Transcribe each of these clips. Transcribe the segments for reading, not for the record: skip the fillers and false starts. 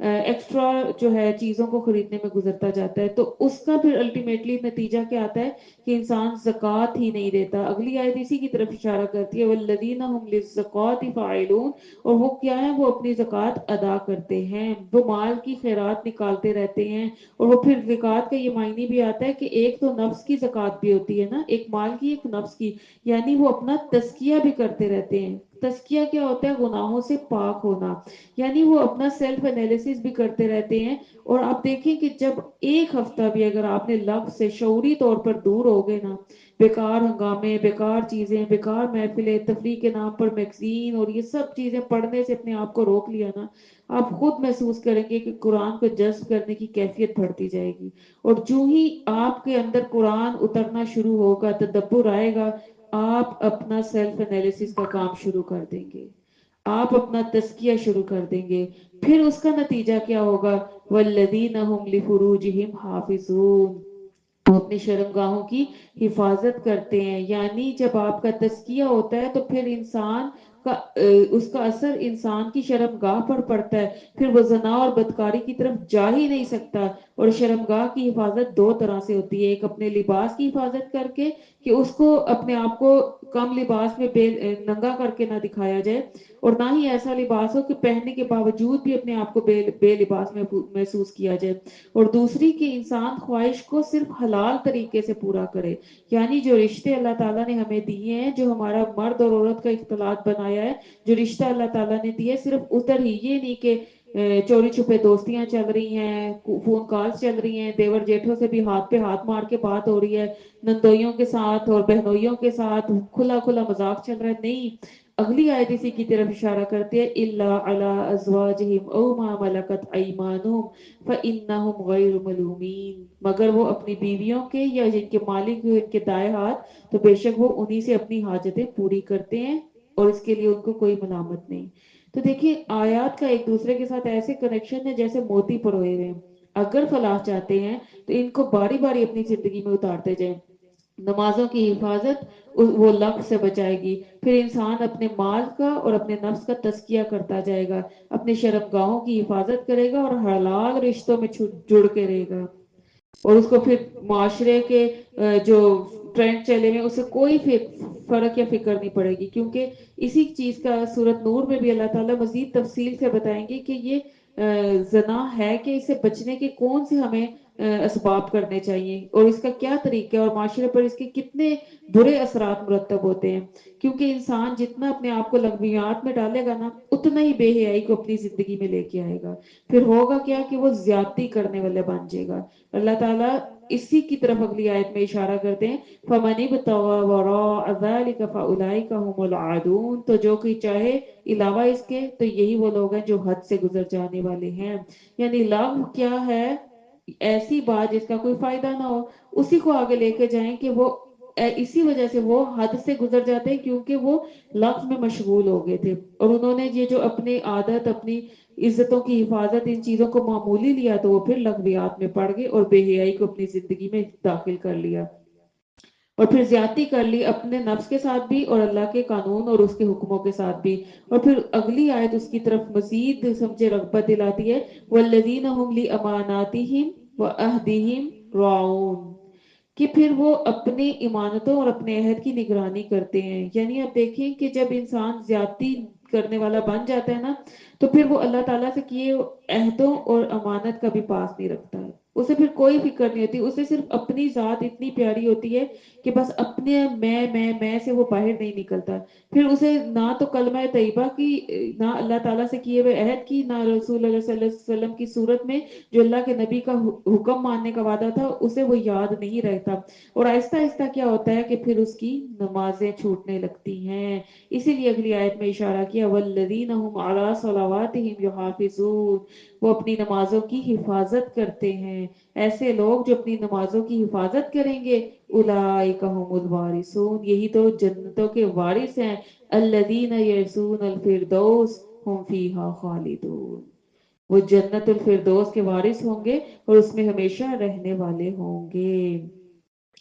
Extra جو ہے چیزوں کو خریدنے میں گزرتا جاتا ہے، تو اس کا پھر الٹیمیٹلی نتیجہ کیا آتا ہے کہ انسان زکوٰۃ ہی نہیں دیتا۔ اگلی آیت اسی کی طرف اشارہ کرتی ہے والذین هم للزکوٰۃ فاعلون، اور وہ کیا ہے، وہ اپنی زکوٰۃ ادا کرتے ہیں، وہ مال کی خیرات نکالتے رہتے ہیں۔ اور وہ پھر زکوٰۃ کا یہ معنی بھی آتا ہے کہ ایک تو نفس کی زکوٰۃ بھی ہوتی ہے نا، ایک مال کی ایک نفس کی، یعنی وہ اپنا تزکیہ بھی کرتے رہتے ہیں۔ تزکیہ کیا ہوتا ہے؟ گناہوں سے پاک ہونا، یعنی وہ اپنا سیلف انالیسس بھی کرتے رہتے ہیں۔ اور آپ دیکھیں کہ جب ایک ہفتہ بھی اگر آپ نے لفظ سے شعوری طور پر دور ہو گئے نا، بیکار ہنگامے، بیکار چیزیں، بیکار محفلیں، تفریح کے نام پر میگزین اور یہ سب چیزیں پڑھنے سے اپنے آپ کو روک لیا نا، آپ خود محسوس کریں گے کہ قرآن کو جذب کرنے کی کیفیت بڑھتی جائے گی۔ اور جو ہی آپ کے اندر قرآن اترنا شروع ہوگا، تدبر آئے گا، آپ اپنا سیلف انالیسس کا کام شروع کر دیں گے، آپ اپنا تزکیہ شروع کر دیں گے۔ پھر اس کا نتیجہ کیا ہوگا؟ والذین هم لفروجہم حافظون، وہ اپنی شرمگاہوں کی حفاظت کرتے ہیں۔ یعنی جب آپ کا تزکیہ ہوتا ہے تو پھر انسان کا اس کا اثر انسان کی شرمگاہ پر پڑتا ہے، پھر وہ زنا اور بدکاری کی طرف جا ہی نہیں سکتا۔ اور شرمگاہ کی حفاظت دو طرح سے ہوتی ہے، ایک اپنے لباس کی حفاظت کر کے کہ اس کو اپنے آپ کو کم لباس میں ننگا کر کے نہ دکھایا جائے، اور نہ ہی ایسا لباس ہو کہ پہننے کے باوجود بھی اپنے آپ کو بے لباس میں محسوس کیا جائے۔ اور دوسری کہ انسان خواہش کو صرف حلال طریقے سے پورا کرے، یعنی جو رشتے اللہ تعالیٰ نے ہمیں دیے ہیں، جو ہمارا مرد اور عورت کا اختلاط بنایا ہے، جو رشتہ اللہ تعالیٰ نے دیے، صرف اتر ہی، یہ نہیں کہ چوری چھپے دوستیاں چل رہی ہیں، فون کالز چل رہی ہیں، دیور جیٹھوں سے بھی ہاتھ پہ ہاتھ مار کے بات ہو رہی ہے، نندوئیوں کے ساتھ اور بہنوئیوں کے ساتھ کھلا کھلا مذاق چل رہا ہے، نہیں۔ اگلی آیت اسی کی طرف اشارہ کرتے ہیں الا علی ازواجہم او ما ملکت ایمانہم فانہم غیر ملومین، مگر وہ اپنی بیویوں کے یا جن کے مالک ہوئے ان کے دائیں ہاتھ، تو بے شک وہ انہی سے اپنی حاجتیں پوری کرتے ہیں اور اس کے لیے ان کو کوئی ملامت نہیں۔ تو دیکھیں آیات کا ایک دوسرے کے ساتھ ایسے کنیکشن ہے جیسے موتی پروئے ہوئے ہیں۔ اگر فلاح چاہتے ہیں تو ان کو باری باری اپنی زندگی میں اتارتے جائیں۔ نمازوں کی حفاظت وہ لفظ سے بچائے گی، پھر انسان اپنے مال کا اور اپنے نفس کا تزکیہ کرتا جائے گا، اپنے شرمگاہوں کی حفاظت کرے گا اور حلال رشتوں میں جڑ کے رہے گا، اور اس کو پھر معاشرے کے جو ٹرینڈ چلے ہوئے اس سے کوئی فرق یا فکر نہیں پڑے گی، کیونکہ اسی چیز کا سورت نور میں بھی اللہ تعالیٰ مزید تفصیل سے بتائیں گے کہ یہ زنا ہے کہ اس سے بچنے کے کون سے ہمیں اسباب کرنے چاہیے اور اس کا کیا طریقہ ہے، اور معاشرے پر اس کے کتنے برے اثرات مرتب ہوتے ہیں۔ کیونکہ انسان جتنا اپنے آپ کو لغویات میں ڈالے گا نا، اتنا ہی بے حیائی کو اپنی زندگی میں لے کے آئے گا، پھر ہوگا کیا کہ وہ زیادتی کرنے والے بن جائے گا۔ اللہ تعالیٰ اسی کی طرف اگلی آیت میں اشارہ کرتے ہیں فَمَنِ ابْتَغَىٰ وَرَاءَ ذَلِكَ فَأُولَٰئِكَ هُمُ الْعَادُونَ، تو جو کوئی چاہے علاوہ اس کے تو یہی وہ لوگ ہیں جو حد سے گزر جانے والے ہیں۔ یعنی لغو کیا ہے؟ ایسی بات جس کا کوئی فائدہ نہ ہو، اسی کو آگے لے کے جائیں کہ وہ اسی وجہ سے وہ حد سے گزر جاتے ہیں، کیونکہ وہ لغو میں مشغول ہو گئے تھے، اور انہوں نے یہ جو اپنی عادت، اپنی عزتوں کی حفاظت، ان چیزوں کو معمولی لیا تو وہ پھر لغویات میں پڑ گئے اور بے حیائی کو اپنی زندگی میں داخل کر لیا، اور پھر زیادتی کر لی اپنے نفس کے ساتھ بھی اور اللہ کے قانون اور اس کے حکموں کے ساتھ بھی۔ اور پھر اگلی آیت اس کی طرف مزید سمجھے رغبت دلاتی ہے والذین هم لاماناتہم وعہدہم راعون، کہ پھر وہ اپنے ایمانتوں اور اپنے عہد کی نگرانی کرتے ہیں۔ یعنی آپ دیکھیں کہ جب انسان زیادتی کرنے والا بن جاتا ہے نا، تو پھر وہ اللہ تعالیٰ سے کیے عہدوں اور امانت کا بھی پاس نہیں رکھتا ہے، اسے پھر کوئی فکر نہیں ہوتی، اسے صرف اپنی ذات اتنی پیاری ہوتی ہے کہ بس اپنے میں سے وہ باہر نہیں نکلتا، پھر اسے نہ تو کلمہ طیبہ کی، نہ اللہ تعالیٰ سے کیے ہوئے عہد کی، نہ رسول اللہ صلی اللہ علیہ وسلم کی صورت میں جو اللہ کے نبی کا حکم ماننے کا وعدہ تھا اسے وہ یاد نہیں رہتا، اور آہستہ آہستہ کیا ہوتا ہے کہ پھر اس کی نمازیں چھوٹنے لگتی ہیں۔ اسی لیے اگلی آیت میں اشارہ کیا والذین هم علی صلواتہم یحافظون، وہ اپنی نمازوں کی حفاظت کرتے ہیں۔ ایسے لوگ جو اپنی نمازوں کی حفاظت کریں گے اولئک هم الوارثون، یہی تو جنتوں کے وارث ہیں، الذین یرثون الفردوس هم فیہا خالدون، وہ جنت الفردوس کے وارث ہوں گے اور اس میں ہمیشہ رہنے والے ہوں گے۔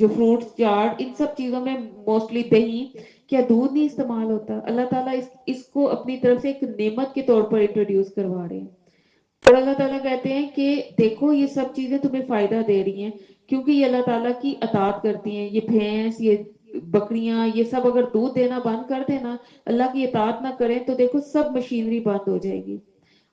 جو فروٹس چاٹ ان سب چیزوں میں موسٹلی دہی، کیا دودھ نہیں استعمال ہوتا؟ اللہ تعالیٰ اس کو اپنی طرف سے ایک نعمت کے طور پر انٹروڈیوس کروا رہے ہیں، اور اللہ تعالیٰ کہتے ہیں کہ دیکھو یہ سب چیزیں تمہیں فائدہ دے رہی ہیں کیونکہ یہ اللہ تعالیٰ کی اطاعت کرتی ہیں۔ یہ بھینس، یہ بکریاں، یہ سب اگر دودھ دینا بند کر دینا، اللہ کی اطاعت نہ کریں، تو دیکھو سب مشینری بند ہو جائے گی۔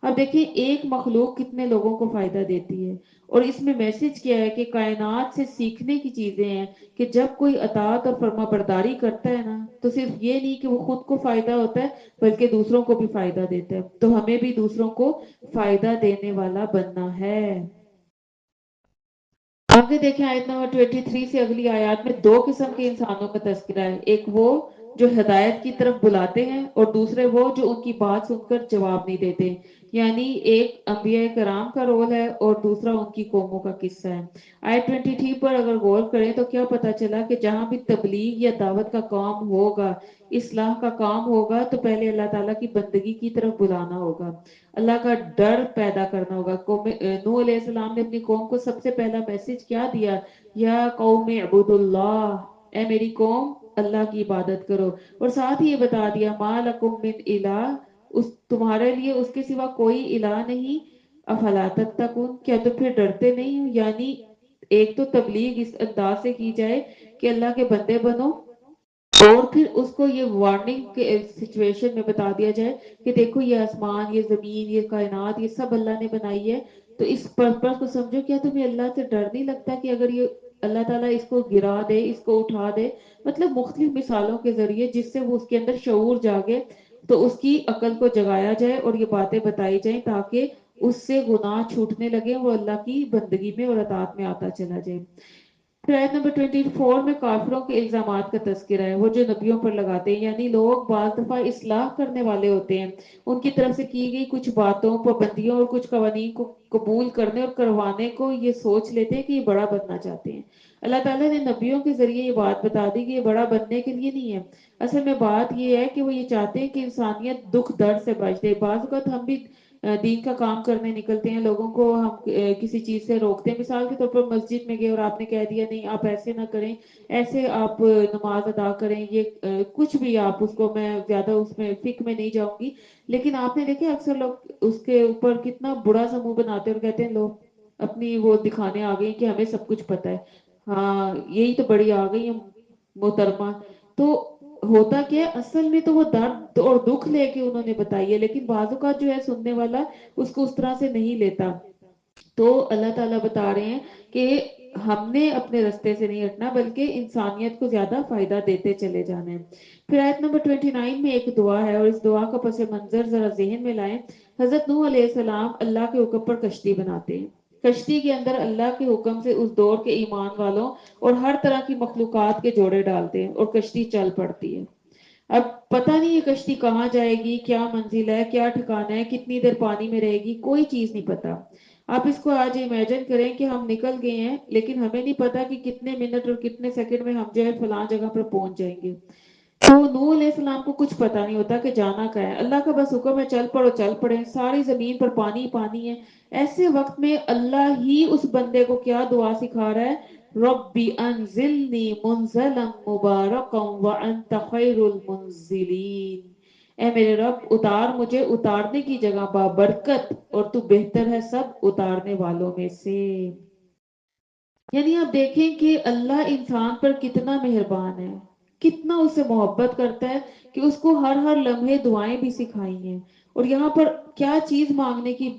اب دیکھیں ایک مخلوق کتنے لوگوں کو فائدہ دیتی ہے، اور اس میں میسج کیا ہے کہ کائنات سے سیکھنے کی چیزیں ہیں کہ جب کوئی اطاعت اور فرما برداری کرتا ہے نا، تو صرف یہ نہیں کہ وہ خود کو فائدہ ہوتا ہے بلکہ دوسروں کو بھی فائدہ دیتا ہے، تو ہمیں بھی دوسروں کو فائدہ دینے والا بننا ہے۔ آگے دیکھیں آیت نمبر 23 سے اگلی آیات میں دو قسم کے انسانوں کا تذکرہ ہے، ایک وہ جو ہدایت کی طرف بلاتے ہیں، اور دوسرے وہ جو ان کی بات سن کر جواب نہیں دیتے، یعنی ایک انبیاء کرام کا رول ہے اور دوسرا ان کی قوموں کا قصہ ہے۔ آیت 23 پر اگر غور کریں تو کیا پتا چلا کہ جہاں بھی تبلیغ یا دعوت کا کام ہوگا، اصلاح کا کام ہوگا، تو پہلے اللہ تعالیٰ کی بندگی کی طرف بلانا ہوگا، اللہ کا ڈر پیدا کرنا ہوگا۔ نوح علیہ السلام نے اپنی قوم کو سب سے پہلا میسج کیا دیا؟ یا قوم اعبدوا اللہ، اے میری قوم اللہ کی عبادت کرو، اور ساتھ ہی یہ بتا دیا ما لکم من الہ، تمہارے لیے اس کے سوا کوئی الہ نہیں، افلا تتقون، کیا تم پھر ڈرتے نہیں ہو؟ یعنی ایک تو تبلیغ اس انداز سے کی جائے کہ اللہ کے بندے بنو، اور پھر اس کو یہ وارننگ کے سچویشن میں بتا دیا جائے کہ دیکھو یہ آسمان، یہ زمین، یہ کائنات، یہ سب اللہ نے بنائی ہے، تو اس پرپس کو سمجھو۔ کیا تمہیں اللہ سے ڈر نہیں لگتا کہ اگر یہ اللہ تعالیٰ اس کو گرا دے، اس کو اٹھا دے، مطلب مختلف مثالوں کے ذریعے جس سے وہ اس کے اندر شعور جاگے، تو اس کی عقل کو جگایا جائے اور یہ باتیں بتائی جائیں تاکہ اس سے گناہ چھوٹنے لگے، وہ اللہ کی بندگی میں اور اطاعت میں آتا چلا جائے۔ پھر آیت نمبر 24 میں کافروں کے الزامات کا تذکرہ ہے، وہ جو نبیوں پر لگاتے ہیں، یعنی لوگ بعض دفعہ اصلاح کرنے والے ہوتے ہیں، ان کی طرف سے کی گئی کچھ باتوں، پابندیوں اور کچھ قوانین کو قبول کرنے اور کروانے کو یہ سوچ لیتے ہیں کہ یہ بڑا بننا چاہتے ہیں۔ اللہ تعالیٰ نے نبیوں کے ذریعے یہ بات بتا دی کہ یہ بڑا بننے کے لیے نہیں ہے، اصل میں بات یہ ہے کہ وہ یہ چاہتے ہیں کہ انسانیت دکھ درد سے بچ دے۔ بعض اوقات ہم بھی دین کا کام کرنے نکلتے ہیں، لوگوں کو ہم کسی چیز سے روکتے ہیں، مثال کے طور پر مسجد میں گئے اور آپ نے کہہ دیا نہیں آپ ایسے نہ کریں، ایسے آپ نماز ادا کریں، یہ کچھ بھی آپ اس کو، میں زیادہ اس میں فکر میں نہیں جاؤں گی، لیکن آپ نے دیکھا اکثر لوگ اس کے اوپر کتنا برا سا منہ بناتے ہیں اور کہتے ہیں لوگ اپنی وہ دکھانے آ گئی کہ ہمیں سب کچھ پتا ہے، ہاں یہی تو بڑی آ گئی ہے محترمہ۔ تو ہوتا کیا ہے اصل میں، تو وہ درد اور دکھ لے کے انہوں نے بتائی ہے، لیکن بعض اوقات جو ہے سننے والا اس کو اس طرح سے نہیں لیتا۔ تو اللہ تعالیٰ بتا رہے ہیں کہ ہم نے اپنے رستے سے نہیں ہٹنا بلکہ انسانیت کو زیادہ فائدہ دیتے چلے جانا ہے۔ پھر آیت نمبر 29 میں ایک دعا ہے، اور اس دعا کا پس منظر ذرا ذہن میں لائیں۔ حضرت نوح علیہ السلام اللہ کے حکم پر کشتی بناتے ہیں، کشتی کے اندر اللہ کے حکم سے اس دور کے ایمان والوں اور ہر طرح کی مخلوقات کے جوڑے ڈالتے ہیں، اور کشتی چل پڑتی ہے۔ اب پتہ نہیں یہ کشتی کہاں جائے گی، کیا منزل ہے، کیا ٹھکانہ ہے، کتنی دیر پانی میں رہے گی، کوئی چیز نہیں پتا۔ آپ اس کو آج امیجن کریں کہ ہم نکل گئے ہیں لیکن ہمیں نہیں پتا کہ کتنے منٹ اور کتنے سیکنڈ میں ہم جو ہے فلاں جگہ پر پہنچ جائیں گے۔ تو نوح علیہ السلام کو کچھ پتا نہیں ہوتا کہ جانا کہاں ہے، اللہ کا بس حکم ہے چل پڑو، چل پڑے، ساری زمین پر پانی پانی ہے۔ ایسے وقت میں اللہ ہی اس بندے کو کیا دعا سکھا رہا ہے؟ ربی انزلنی منزلا مبارکا وانت خیر المنزلین، اے میرے رب اتار مجھے اتارنے کی جگہ بابرکت، اور تو بہتر ہے سب اتارنے والوں میں سے۔ یعنی آپ دیکھیں کہ اللہ انسان پر کتنا مہربان ہے، کتنا اس سے محبت کرتا ہے کہ اس کو ہر ہر لمحے دعائیں بھی سکھائی ہیں، اور یہاں پر کیا چیز مانگنے کی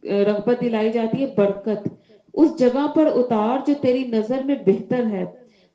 رغبت دلائی جاتی ہے؟ برکت، اس جگہ پر اتار جو تیری نظر میں بہتر ہے۔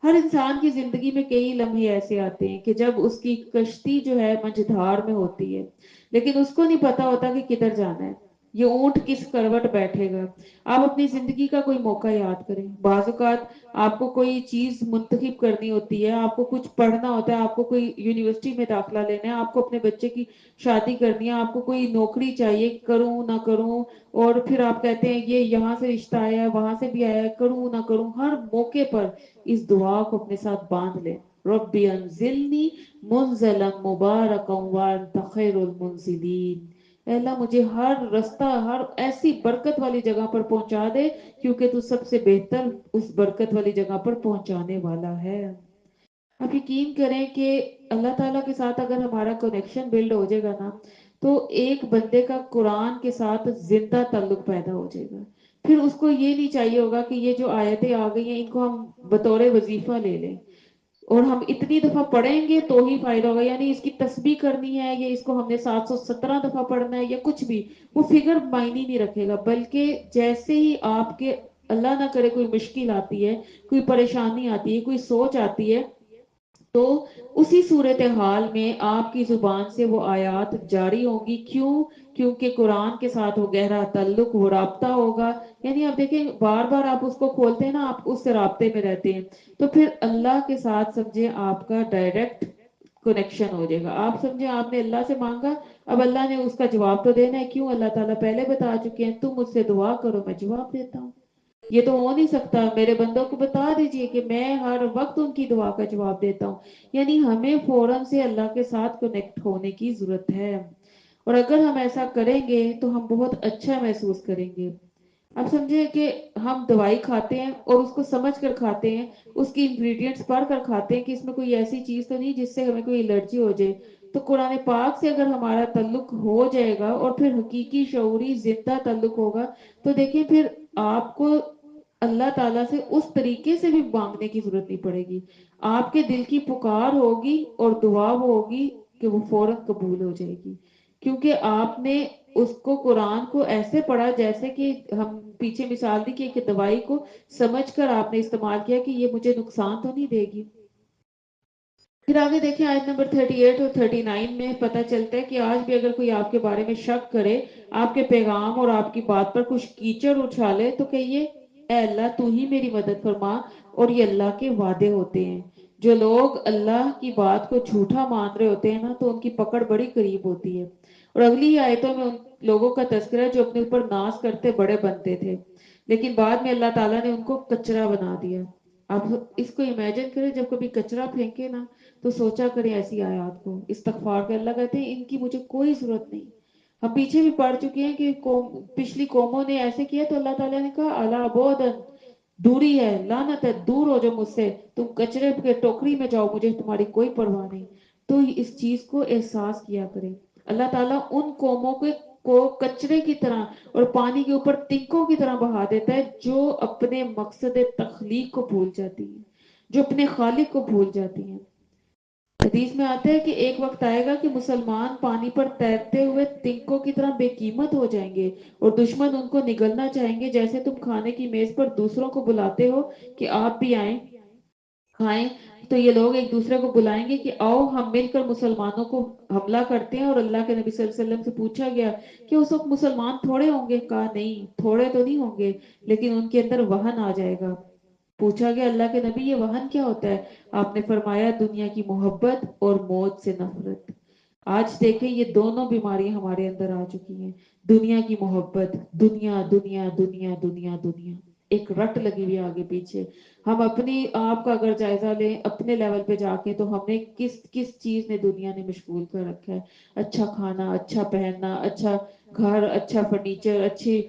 ہر انسان کی زندگی میں کئی لمحے ایسے آتے ہیں کہ جب اس کی کشتی جو ہے مجھدھار میں ہوتی ہے، لیکن اس کو نہیں پتا ہوتا کہ کدھر جانا ہے، یہ اونٹ کس کروٹ بیٹھے گا۔ آپ اپنی زندگی کا کوئی موقع یاد کریں، بعض اوقات آپ کو کوئی چیز منتخب کرنی ہوتی ہے، آپ کو کچھ پڑھنا ہوتا ہے، آپ کو کوئی یونیورسٹی میں داخلہ لینا ہے، آپ کو اپنے بچے کی شادی کرنی ہے، آپ کو کوئی نوکری چاہیے، کروں نہ کروں، اور پھر آپ کہتے ہیں یہ یہاں سے رشتہ آیا ہے، وہاں سے بھی آیا ہے، کروں نہ کروں۔ ہر موقع پر اس دعا کو اپنے ساتھ باندھ لیں، ربی انزلنی منزلا مبارکا وانت خیر المنزلین، اے اللہ مجھے ہر رستہ، ہر ایسی برکت والی جگہ پر پہنچا دے، کیونکہ تو سب سے بہتر اس برکت والی جگہ پر پہنچانے والا ہے۔ آپ یقین کریں کہ اللہ تعالیٰ کے ساتھ اگر ہمارا کنیکشن بلڈ ہو جائے گا نا، تو ایک بندے کا قرآن کے ساتھ زندہ تعلق پیدا ہو جائے گا۔ پھر اس کو یہ نہیں چاہیے ہوگا کہ یہ جو آیتیں آ گئی ہیں ان کو ہم بطور وظیفہ لے لیں اور ہم اتنی دفعہ پڑھیں گے تو ہی فائدہ ہوگا، یعنی اس کی تسبیح کرنی ہے یا اس کو ہم نے 717 دفعہ پڑھنا ہے یا کچھ بھی، وہ فگر معنی نہیں رکھے گا، بلکہ جیسے ہی آپ کے اللہ نہ کرے کوئی مشکل آتی ہے، کوئی پریشانی آتی ہے، کوئی سوچ آتی ہے، تو اسی صورتحال میں آپ کی زبان سے وہ آیات جاری ہوں گی۔ کیوں؟ کیونکہ قرآن کے ساتھ وہ گہرا تعلق، وہ رابطہ ہوگا۔ یعنی آپ دیکھیں بار بار آپ اس کو کھولتے ہیں نا، آپ اس سے رابطے میں رہتے ہیں، تو پھر اللہ کے ساتھ سمجھے آپ کا ڈائریکٹ کنیکشن ہو جائے گا۔ آپ سمجھے آپ نے اللہ سے مانگا، اب اللہ نے اس کا جواب تو دینا ہے۔ کیوں؟ اللہ تعالیٰ پہلے بتا چکے ہیں تم مجھ سے دعا کرو میں جواب دیتا ہوں۔ یہ تو ہو نہیں سکتا، میرے بندوں کو بتا دیجئے کہ میں ہر وقت ان کی دعا کا جواب دیتا ہوں۔ یعنی ہمیں فوراً سے اللہ کے ساتھ کنیکٹ ہونے کی ضرورت ہے، اور اگر ہم ایسا کریں گے تو ہم بہت اچھا محسوس کریں گے۔ اب سمجھے کہ ہم دوائی کھاتے ہیں اور اس کو سمجھ کر کھاتے ہیں، اس کی انگریڈینٹس پڑھ کر کھاتے ہیں کہ اس میں کوئی ایسی چیز تو نہیں جس سے ہمیں کوئی الرجی ہو جائے۔ تو قرآن پاک سے اگر ہمارا تعلق ہو جائے گا اور پھر حقیقی شعوری زندہ تعلق ہوگا، تو دیکھیں پھر آپ کو اللہ تعالیٰ سے اس طریقے سے بھی مانگنے کی ضرورت نہیں پڑے گی۔ آپ کے دل کی پکار ہوگی اور دعا وہ ہوگی کہ وہ فوراً قبول ہو جائے گی، کیونکہ آپ نے اس کو قرآن کو ایسے پڑھا جیسے کہ ہم پیچھے مثال دی کہ دوائی کو سمجھ کر آپ نے استعمال کیا کہ یہ مجھے نقصان تو نہیں دے گی۔ پھر آگے دیکھیں آیت نمبر 38 اور 39 میں پتہ چلتا ہے کہ آج بھی اگر کوئی آپ کے بارے میں شک کرے، آپ کے پیغام اور آپ کی بات پر کچھ کیچڑ اچھالے، تو کہیے اے اللہ تو ہی میری مدد فرما، اور یہ اللہ کے وعدے ہوتے ہیں۔ جو لوگ اللہ کی بات کو جھوٹا مان رہے ہوتے ہیں نا، تو ان کی پکڑ بڑی قریب ہوتی ہے۔ اور اگلی آیتوں میں ان لوگوں کا تذکرہ ہے جو اپنے اوپر ناز کرتے بڑے بنتے تھے، لیکن بعد میں اللہ تعالیٰ نے ان کو کچرا بنا دیا۔ اب اس کو امیجن کریں، جب کبھی کچرا پھینکے نا تو سوچا کریں ایسی آیات کو، استغفار کے اللہ کہتے ہیں ان کی مجھے کوئی ضرورت نہیں۔ ہم پیچھے بھی پڑھ چکے ہیں کہ پچھلی قوموں نے ایسے کیا تو اللہ تعالیٰ نے کہا الا بعدن، دوری ہے، لعنت ہے، دور ہو جو مجھ سے، تم کچرے کے ٹوکری میں جاؤ، مجھے تمہاری کوئی پرواہ نہیں۔ تو اس چیز کو احساس کیا کریں، اللہ تعالیٰ ان قوموں کو کچرے کی طرح اور پانی کے اوپر تنکوں کی طرح بہا دیتا ہے جو اپنے مقصد تخلیق کو بھول جاتی ہیں، جو اپنے خالق کو بھول جاتی ہیں۔ حدیث میں آتا ہے کہ ایک وقت آئے گا کہ مسلمان پانی پر تیرتے ہوئے تنکوں کی طرح بے قیمت ہو جائیں گے، اور دشمن ان کو نگلنا چاہیں گے، جیسے تم کھانے کی میز پر دوسروں کو بلاتے ہو کہ آپ بھی آئیں کھائیں، تو یہ لوگ ایک دوسرے کو بلائیں گے کہ آؤ ہم مل کر مسلمانوں کو حملہ کرتے ہیں۔ اور اللہ کے نبی صلی اللہ علیہ وسلم سے پوچھا گیا کہ اس وقت مسلمان تھوڑے ہوں گے؟ کہا نہیں، تھوڑے تو نہیں ہوں گے، لیکن ان کے اندر وہن آ جائے گا۔ پوچھا گیا اللہ کے نبی یہ وہن کیا ہوتا ہے؟ آپ نے فرمایا دنیا کی محبت اور موت سے نفرت۔ آج دیکھیں یہ دونوں بیماریاں ہمارے اندر آ چکی ہیں، دنیا کی محبت، دنیا دنیا دنیا دنیا دنیا، ایک رٹ لگی ہوئی آگے پیچھے۔ ہم اپنی آپ کا اگر جائزہ لیں اپنے لیول پہ جا کے، تو ہم نے کس کس چیز نے دنیا نے مشغول کر رکھا ہے؟ اچھا کھانا، اچھا پہننا، اچھا گھر، اچھا فرنیچر، اچھی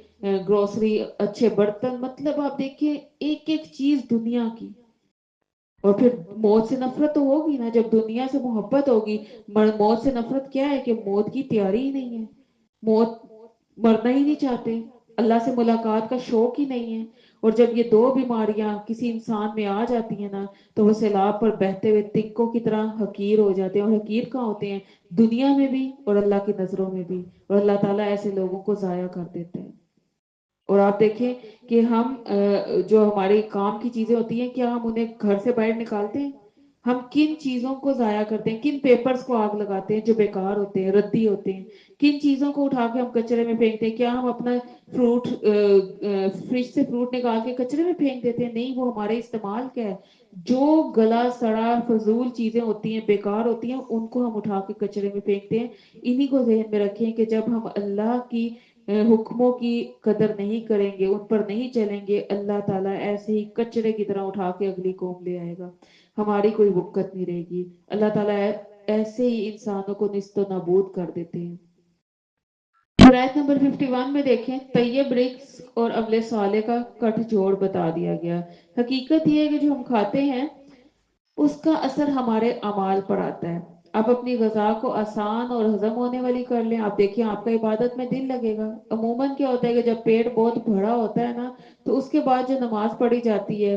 گروسری، اچھے برتن، مطلب آپ دیکھیں ایک ایک چیز دنیا کی۔ اور پھر موت سے نفرت تو ہوگی نا، جب دنیا سے محبت ہوگی۔ موت سے نفرت کیا ہے کہ موت کی تیاری ہی نہیں ہے، موت مرنا ہی نہیں چاہتے، اللہ سے ملاقات کا شوق ہی نہیں ہے۔ اور جب یہ دو بیماریاں کسی انسان میں آ جاتی ہیں نا، تو وہ سیلاب پر بہتے ہوئے تنکوں کی طرح حقیر ہو جاتے ہیں، اور حقیر کہاں ہوتے ہیں؟ دنیا میں بھی اور اللہ کی نظروں میں بھی، اور اللہ تعالیٰ ایسے لوگوں کو ضائع کر دیتے ہیں۔ اور آپ دیکھیں کہ ہم جو ہمارے کام کی چیزیں ہوتی ہیں، کیا ہم انہیں گھر سے باہر نکالتے ہیں؟ ہم کن چیزوں کو ضائع کرتے ہیں، کن پیپرز کو آگ لگاتے ہیں جو بیکار ہوتے ہیں، ردی ہوتے ہیں، کن چیزوں کو اٹھا کے ہم کچرے میں پھینکتے ہیں؟ کیا ہم اپنا فروٹ فریج سے فروٹ نکال کے کچرے میں پھینک دیتے ہیں؟ نہیں، وہ ہمارے استعمال کا ہے۔ جو گلا سڑا فضول چیزیں ہوتی ہیں، بیکار ہوتی ہیں، ان کو ہم اٹھا کے کچرے میں پھینکتے ہیں۔ انہی کو ذہن میں رکھیں کہ جب ہم اللہ کی حکموں کی قدر نہیں کریں گے، ان پر نہیں چلیں گے، اللہ تعالیٰ ایسے ہی کچرے کی طرح اٹھا کے اگلی قوم لے آئے گا، ہماری کوئی وقت نہیں رہے گی۔ اللہ تعالیٰ ایسے ہی انسانوں کو نیست و نابود کر دیتے ہیں۔ پھر آیت نمبر 51 میں دیکھیں طیب رزق اور عمل صالح کا کٹ جوڑ بتا دیا گیا. حقیقت یہ ہے کہ جو ہم کھاتے ہیں اس کا اثر ہمارے اعمال پر آتا ہے. آپ اپنی غذا کو آسان اور ہضم ہونے والی کر لیں. آپ دیکھیں آپ کا عبادت میں دل لگے گا. عموماً کیا ہوتا ہے کہ جب پیٹ بہت بھرا ہوتا ہے نا تو اس کے بعد جو نماز پڑھی جاتی ہے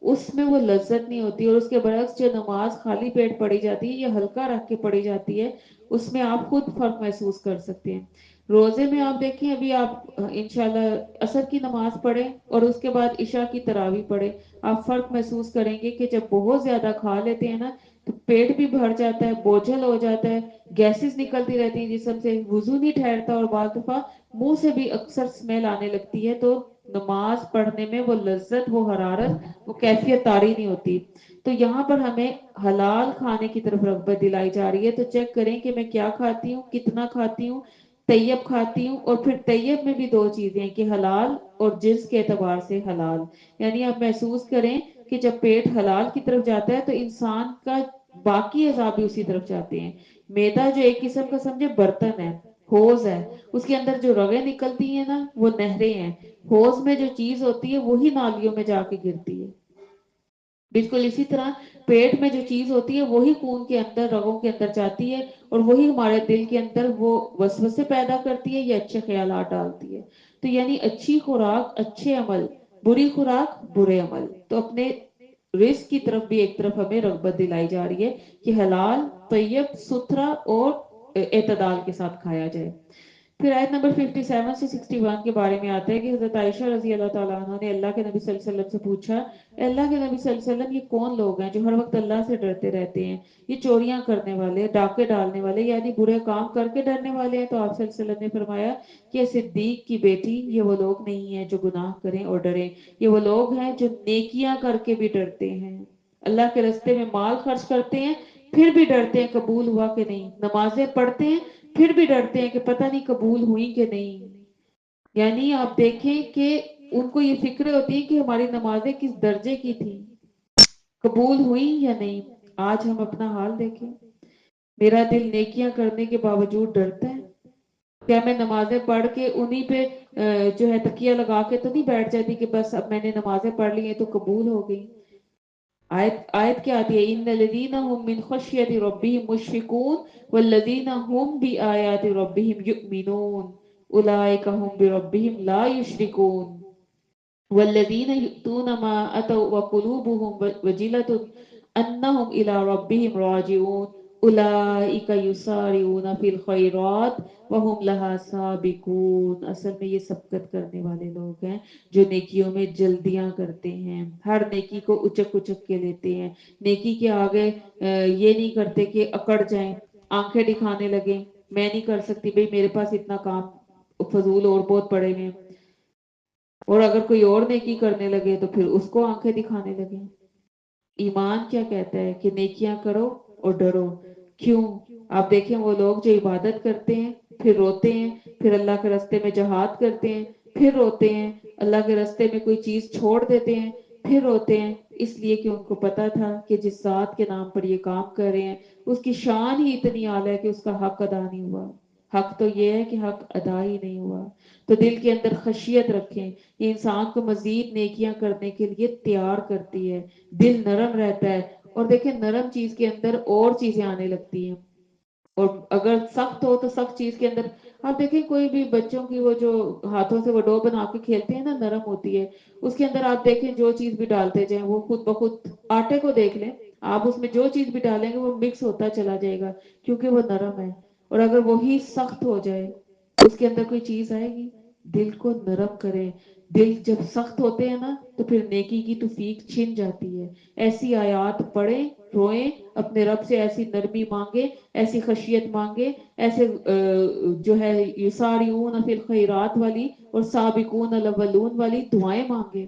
اس میں وہ لذت نہیں ہوتی, اور اس کے برعکس جو نماز خالی پیٹ پڑھی جاتی ہے یا ہلکا رکھ کے پڑھی جاتی ہے اس میں آپ خود فرق محسوس کر سکتے ہیں. روزے میں آپ دیکھیں ابھی آپ انشاءاللہ عصر کی نماز پڑھیں اور اس کے بعد عشاء کی تراویح پڑھیں, آپ فرق محسوس کریں گے کہ جب بہت زیادہ کھا لیتے ہیں نا تو پیٹ بھی بھر جاتا ہے, بوجھل ہو جاتا ہے, گیسز نکلتی رہتی ہیں جسم سے, وضو نہیں ٹھہرتا, اور بعض دفعہ منہ سے بھی اکثر اسمیل آنے لگتی ہے. تو نماز پڑھنے میں وہ لذت, وہ حرارت, وہ کیفیت طاری نہیں ہوتی. تو یہاں پر ہمیں حلال کھانے کی طرف رغبت دلائی جا رہی ہے. تو چیک کریں کہ میں کیا کھاتی ہوں, کتنا کھاتی ہوں, طیب کھاتی ہوں. اور پھر طیب میں بھی دو چیزیں ہیں کہ حلال اور جنس کے اعتبار سے حلال. یعنی آپ محسوس کریں کہ جب پیٹ حلال کی طرف جاتا ہے تو انسان کا باقی اعضاء بھی اسی طرف جاتے ہیں. میدا جو ایک قسم کا سمجھے برتن ہے, حوض ہے, اس کے اندر جو رگیں نکلتی ہیں نا وہ نہریں ہیں. حوض میں جو چیز ہوتی ہے وہی نالیوں میں جا کے گرتی ہے. بالکل اسی طرح پیٹ میں جو چیز ہوتی ہے وہی خون کے اندر, رگوں کے اندر جاتی ہے, اور وہی ہمارے دل کے اندر وہ وسوسے پیدا کرتی ہے یا اچھے خیالات ڈالتی ہے. تو یعنی اچھی خوراک اچھے عمل, بری خوراک برے عمل. تو اپنے رزق کی طرف بھی ایک طرف ہمیں رغبت دلائی جا رہی ہے کہ حلال, طیب, ستھرا اور اعتدال کے ساتھ کھایا جائے. پھر آیت نمبر 57 سے 61 کے بارے میں آتا ہے کہ حضرت عائشہ رضی اللہ تعالیٰ عنہ نے اللہ کے نبی صلی اللہ علیہ وسلم سے پوچھا, اے اللہ کے نبی صلی اللہ علیہ وسلم یہ کون لوگ ہیں جو ہر وقت اللہ سے ڈرتے رہتے ہیں؟ یہ چوریاں کرنے والے, ڈاکے ڈالنے والے, یعنی برے کام کر کے ڈرنے والے ہیں؟ تو آپ صلی اللہ علیہ وسلم نے فرمایا کہ صدیق کی بیٹی یہ وہ لوگ نہیں ہیں جو گناہ کریں اور ڈریں, یہ وہ لوگ ہیں جو نیکیاں کر کے بھی ڈرتے ہیں, اللہ کے راستے میں مال خرچ کرتے ہیں پھر بھی ڈرتے ہیں قبول ہوا کہ نہیں, نمازیں پڑھتے ہیں پھر بھی ڈرتے ہیں کہ پتہ نہیں قبول ہوئی کہ نہیں. یعنی آپ دیکھیں کہ ان کو یہ فکر ہوتی ہے کہ ہماری نمازیں کس درجے کی تھیں, قبول ہوئی یا نہیں. آج ہم اپنا حال دیکھیں, میرا دل نیکیاں کرنے کے باوجود ڈرتا ہے. کیا میں نمازیں پڑھ کے انہی پہ جو ہے تکیہ لگا کے تو نہیں بیٹھ جاتی کہ بس اب میں نے نمازیں پڑھ لی ہیں تو قبول ہو گئی. آیت کیا آتی ہے, ان الذین هم من خشیت ربهم مشفقون والذین هم بآیات ربهم یؤمنون اولئک هم بربهم لا یشرکون والذین یؤتون ما اتوا وقلوبهم وجلة انہم الی ربهم راجعون اولئک یسارعون فی الخیرات وہم لہا سابقون. اصل میں یہ سبقت کرنے والے لوگ ہیں جو نیکیوں میں جلدیاں کرتے ہیں, ہر نیکی کو اچک اچک کے لیتے ہیں, نیکی کے آگے یہ نہیں کرتے کہ اکڑ جائیں, آنکھیں دکھانے لگیں, میں نہیں کر سکتی بھئی میرے پاس اتنا کام فضول اور بہت پڑے ہوئے ہیں, اور اگر کوئی اور نیکی کرنے لگے تو پھر اس کو آنکھیں دکھانے لگے. ایمان کیا کہتا ہے کہ نیکیاں کرو اور ڈرو. کیوں؟ آپ دیکھیں وہ لوگ جو عبادت کرتے ہیں پھر روتے ہیں, پھر اللہ کے راستے میں جہاد کرتے ہیں پھر روتے ہیں, اللہ کے راستے میں کوئی چیز چھوڑ دیتے ہیں پھر روتے ہیں, اس لیے کہ ان کو پتا تھا کہ جس ذات کے نام پر یہ کام کر رہے ہیں اس کی شان ہی اتنی اعلیٰ ہے کہ اس کا حق ادا نہیں ہوا. حق تو یہ ہے کہ حق ادا ہی نہیں ہوا. تو دل کے اندر خشیت رکھیں, یہ انسان کو مزید نیکیاں کرنے کے لیے تیار کرتی ہے, دل نرم رہتا ہے. اور دیکھیں نرم چیز کے اندر اور چیزیں آنے لگتی ہیں, اور اگر سخت ہو تو سخت چیز کے اندر آپ دیکھیں کوئی بھی بچوں کی وہ جو ہاتھوں سے وہ ڈو بنا کے کھیلتے ہیں نا, نرم ہوتی ہے, اس کے اندر آپ دیکھیں جو چیز بھی ڈالتے جائیں وہ خود بخود, آٹے کو دیکھ لیں آپ, اس میں جو چیز بھی ڈالیں گے وہ مکس ہوتا چلا جائے گا کیونکہ وہ نرم ہے. اور اگر وہی سخت ہو جائے اس کے اندر کوئی چیز آئے گی؟ دل کو نرم کریں. دل جب سخت ہوتے ہیں نا تو پھر نیکی کی توفیق چھن جاتی ہے. ایسی آیات پڑھیں, روئیں, اپنے رب سے ایسی نرمی مانگیں, ایسی خشیت مانگے, ایسے جو ہے یسارعون فی الخیرات والی اور سابقون الاولون والی دعائیں مانگے.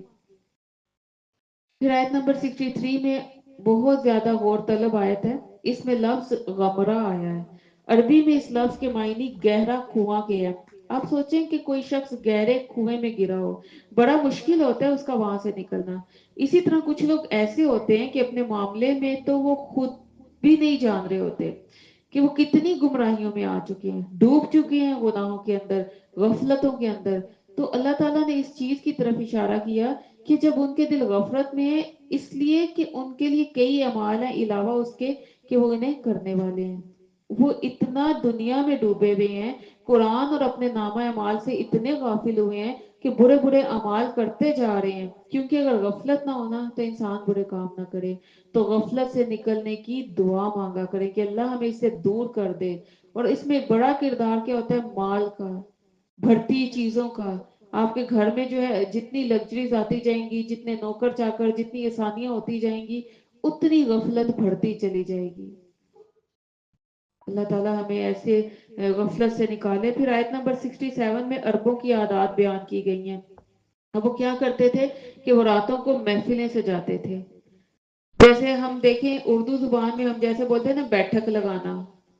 پھر آیت نمبر 63 میں بہت زیادہ غور طلب آیت ہے, اس میں لفظ غمرہ آیا ہے. عربی میں اس لفظ کے معنی گہرا کنواں کے ہے. آپ سوچیں کہ کوئی شخص گہرے کنویں میں گرا ہو, بڑا مشکل ہوتا ہے اس کا وہاں سے نکلنا. اسی طرح کچھ لوگ ایسے ہوتے ہیں کہ اپنے معاملے میں تو وہ خود بھی نہیں جان رہے ہوتے کہ وہ کتنی گمراہیوں میں آ چکے ہیں, ڈوب چکے ہیں گناہوں کے اندر, غفلتوں کے اندر. تو اللہ تعالیٰ نے اس چیز کی طرف اشارہ کیا کہ جب ان کے دل غفلت میں ہے اس لیے کہ ان کے لیے کئی اعمال ہیں علاوہ اس کے کہ وہ انہیں کرنے والے ہیں. وہ اتنا دنیا میں ڈوبے ہوئے ہیں, قرآن اور اپنے نامہ اعمال سے اتنے غافل ہوئے ہیں کہ برے برے اعمال کرتے جا رہے ہیں. کیونکہ اگر غفلت نہ ہونا تو انسان برے کام نہ کرے. تو غفلت سے نکلنے کی دعا مانگا کرے کہ اللہ ہمیں اس سے دور کر دے. اور اس میں بڑا کردار کیا ہوتا ہے؟ مال کا, بڑھتی چیزوں کا. آپ کے گھر میں جو ہے جتنی لگژریز آتی جائیں گی, جتنے نوکر چاکر, جتنی آسانیاں ہوتی جائیں گی, اتنی غفلت بڑھتی چلی جائے گی. اللہ تعالیٰ ہمیں ایسے غفلت سے نکالے. پھر آیت نمبر 67 میں عربوں کی عادات بیان کی گئی ہیں. اب وہ کیا کرتے تھے کہ وہ راتوں کو محفلیں سجاتے تھے. جیسے ہم دیکھیں اردو زبان میں ہم جیسے بولتے ہیں نا بیٹھک لگانا,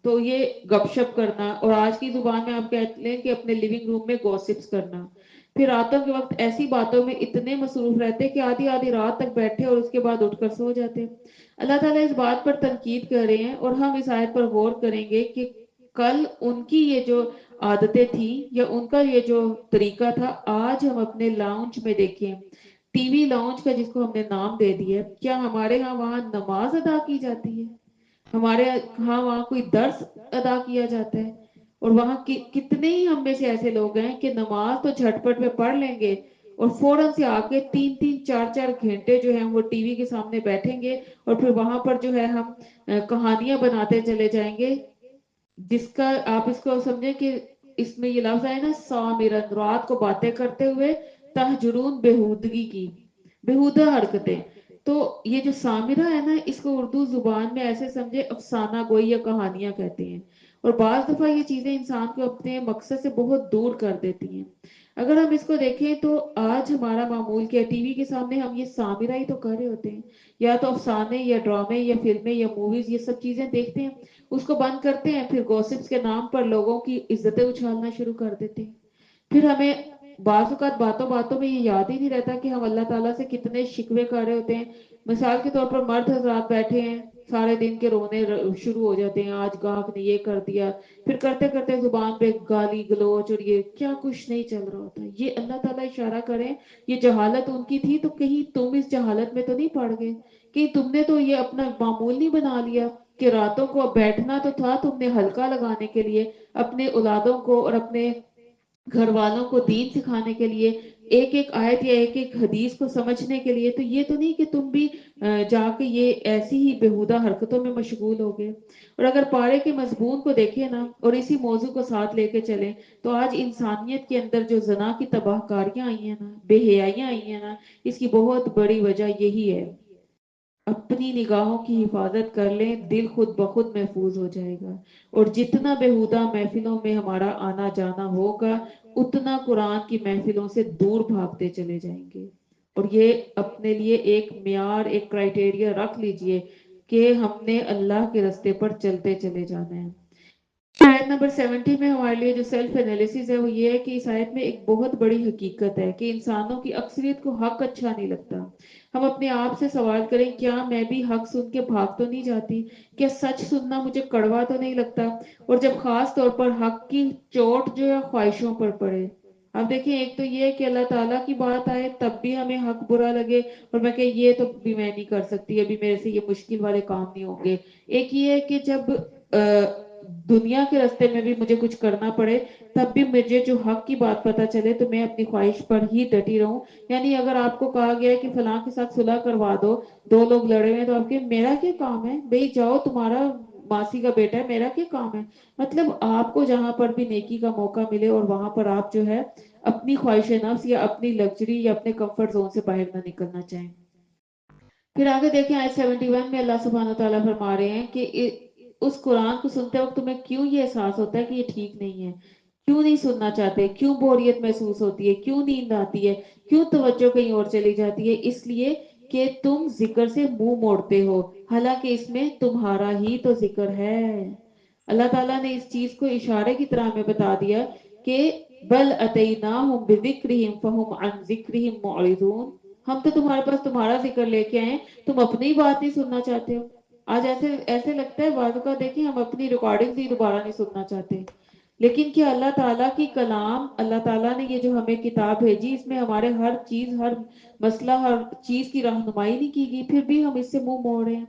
تو یہ گپ شپ کرنا, اور آج کی زبان میں آپ کہہ لیں کہ اپنے لیونگ روم میں گوسپس کرنا. پھر راتوں کے وقت ایسی باتوں میں اتنے مصروف رہتے کہ آدھی آدھی رات تک بیٹھے اور اس کے بعد اٹھ کر سو جاتے. اللہ تعالیٰ اس بات پر تنقید کر رہے ہیں, اور ہم اس آیت پر غور کریں گے کہ کل ان کی یہ جو عادتیں تھیں یا ان کا یہ جو طریقہ تھا, آج ہم اپنے لاؤنج میں دیکھیں, ٹی وی لاؤنج کا جس کو ہم نے نام دے دیا, کیا ہمارے ہاں وہاں نماز ادا کی جاتی ہے؟ ہمارے ہاں وہاں کوئی درس ادا کیا جاتا ہے؟ اور وہاں کتنے ہی ہم میں سے ایسے لوگ ہیں کہ نماز تو جھٹ پٹ میں پڑھ لیں گے اور فوراً سے آ کے 3 3 4 4 گھنٹے جو ہیں وہ ٹی وی کے سامنے بیٹھیں گے, اور پھر وہاں پر جو ہے ہم کہانیاں بناتے چلے جائیں گے, جس کا آپ اس کو سمجھیں کہ اس میں یہ لفظ ہے نا سامرن, رات کو باتیں کرتے ہوئے تہجرون, بےہودگی کی, بےہودہ حرکتیں. تو یہ جو سامرہ ہے نا, اس کو اردو زبان میں ایسے سمجھے افسانہ گوئی یا کہانیاں کہتے ہیں. اور بعض دفعہ یہ چیزیں انسان کو اپنے مقصد سے بہت دور کر دیتی ہیں. اگر ہم اس کو دیکھیں تو آج ہمارا معمول کیا, ٹی وی کے سامنے ہم یہ سامرہ ہی تو کر رہے ہوتے ہیں, یا تو افسانے یا ڈرامے یا فلمیں یا موویز یہ سب چیزیں دیکھتے ہیں, اس کو بند کرتے ہیں, پھر گوسپس کے نام پر لوگوں کی عزتیں اچھالنا شروع کر دیتے ہیں. پھر ہمیں بعض اوقات باتوں باتوں میں یہ یاد ہی نہیں رہتا کہ ہم اللہ تعالیٰ سے کتنے شکوے کر رہے ہوتے ہیں. مثال کے طور پر مرد حضرات بیٹھے ہیں, سارے دن کے رونے شروع ہو جاتے ہیں, آج گاہک نے یہ کر دیا, پھر کرتے کرتے زبان پہ گالی گلوچ اور یہ کیا کچھ نہیں چل رہا ہوتا. یہ اللہ تعالیٰ اشارہ کریں, یہ جہالت ان کی تھی تو کہیں تم اس جہالت میں تو نہیں پڑ گئے, کہ تم نے تو یہ اپنا معمول نہیں بنا لیا کہ راتوں کو بیٹھنا تو تھا تم نے ہلکا لگانے کے لیے, اپنے اولادوں کو اور اپنے گھر والوں کو دین سکھانے کے لیے, ایک ایک آیت یا ایک ایک حدیث کو سمجھنے کے لیے. تو یہ تو نہیں کہ تم بھی جا کے یہ ایسی ہی بےہودہ حرکتوں میں مشغول ہو گئے. اور اگر پارے کے مضمون کو دیکھیں نا اور اسی موضوع کو ساتھ لے کے چلیں, تو آج انسانیت کے اندر جو زنا کی تباہ کاریاں آئی ہیں نا, بے حیائیاں آئی ہیں نا, اس کی بہت بڑی وجہ یہی ہے. اپنی نگاہوں کی حفاظت کر لیں, دل خود بخود محفوظ ہو جائے گا. اور جتنا بےہودہ محفلوں میں ہمارا آنا جانا ہوگا, اتنا قرآن کی محفلوں سے دور بھاگتے چلے جائیں گے. اور یہ اپنے لیے ایک معیار, ایک کرائٹیریا رکھ لیجئے کہ ہم نے اللہ کے رستے پر چلتے چلے جانا ہے. آیت نمبر 70 میں ہمارے لیے جو سیلف انالیسز ہے وہ یہ ہے کہ اس آیت میں ایک بہت بڑی حقیقت ہے کہ انسانوں کی اکثریت کو حق اچھا نہیں لگتا. ہم اپنے آپ سے سوال کریں, کیا میں بھی حق سن کے بھاگ تو نہیں جاتی؟ کیا سچ سننا مجھے کڑوا تو نہیں لگتا؟ اور جب خاص طور پر حق کی چوٹ جو ہے خواہشوں پر پڑے. اب دیکھیں, ایک تو یہ ہے کہ اللہ تعالیٰ کی بات آئے تب بھی ہمیں حق برا لگے, اور میں کہ یہ تو بھی میں نہیں کر سکتی, ابھی میرے سے یہ مشکل والے کام نہیں ہوں گے. ایک یہ ہے کہ جب دنیا کے راستے میں بھی مجھے کچھ کرنا پڑے, تب بھی مجھے جو حق کی بات پتہ چلے تو میں اپنی خواہش پر ہی ڈٹی رہوں. یعنی اگر آپ کو کہا گیا ہے کہ فلاں کے ساتھ صلح کروا دو, دو لوگ لڑے ہوئے, تو آپ کے میرا کیا کام ہے بھئی, جاؤ تمہارا ماسی کا بیٹا ہے, میرا کیا کام ہے. مطلب آپ کو جہاں پر بھی نیکی کا موقع ملے اور وہاں پر آپ جو ہے اپنی خواہش نفس یا اپنی لگژری یا اپنے کمفرٹ زون سے باہر نہ نکلنا چاہیں. پھر آگے دیکھیں آیت 71 میں اللہ سبحانہ وتعالیٰ فرما رہے ہیں کہ اس قرآن کو سنتے وقت تمہیں کیوں یہ احساس ہوتا ہے کہ یہ ٹھیک نہیں ہے, کیوں نہیں سننا چاہتے, کیوں بوریت محسوس ہوتی ہے, کیوں نیند آتی ہے, کیوں توجہ کہیں اور چلی جاتی ہے؟ اس لیے کہ تم ذکر سے منہ موڑتے ہو, حالانکہ اس میں تمہارا ہی تو ذکر ہے. اللہ تعالیٰ نے اس چیز کو اشارے کی طرح ہمیں بتا دیا کہ بل اتیناہم بذکرہم فہم عن ذکرہم معرضون, ہم تو تمہارے پاس تمہارا ذکر لے کے آئے, تم اپنی بات نہیں سننا چاہتے ہو. آج ایسے لگتا ہے بعض اوقات دیکھیں ہم اپنی ریکارڈنگ بھی دوبارہ نہیں سننا چاہتے. لیکن کیا اللہ تعالیٰ کی کلام، اللہ تعالیٰ نے یہ جو ہمیں کتاب بھیجی، اس میں ہمارے ہر چیز، ہر مسئلہ، ہر چیز کی رہنمائی نہیں کی گئی، پھر بھی ہم اس سے منہ موڑ رہے ہیں۔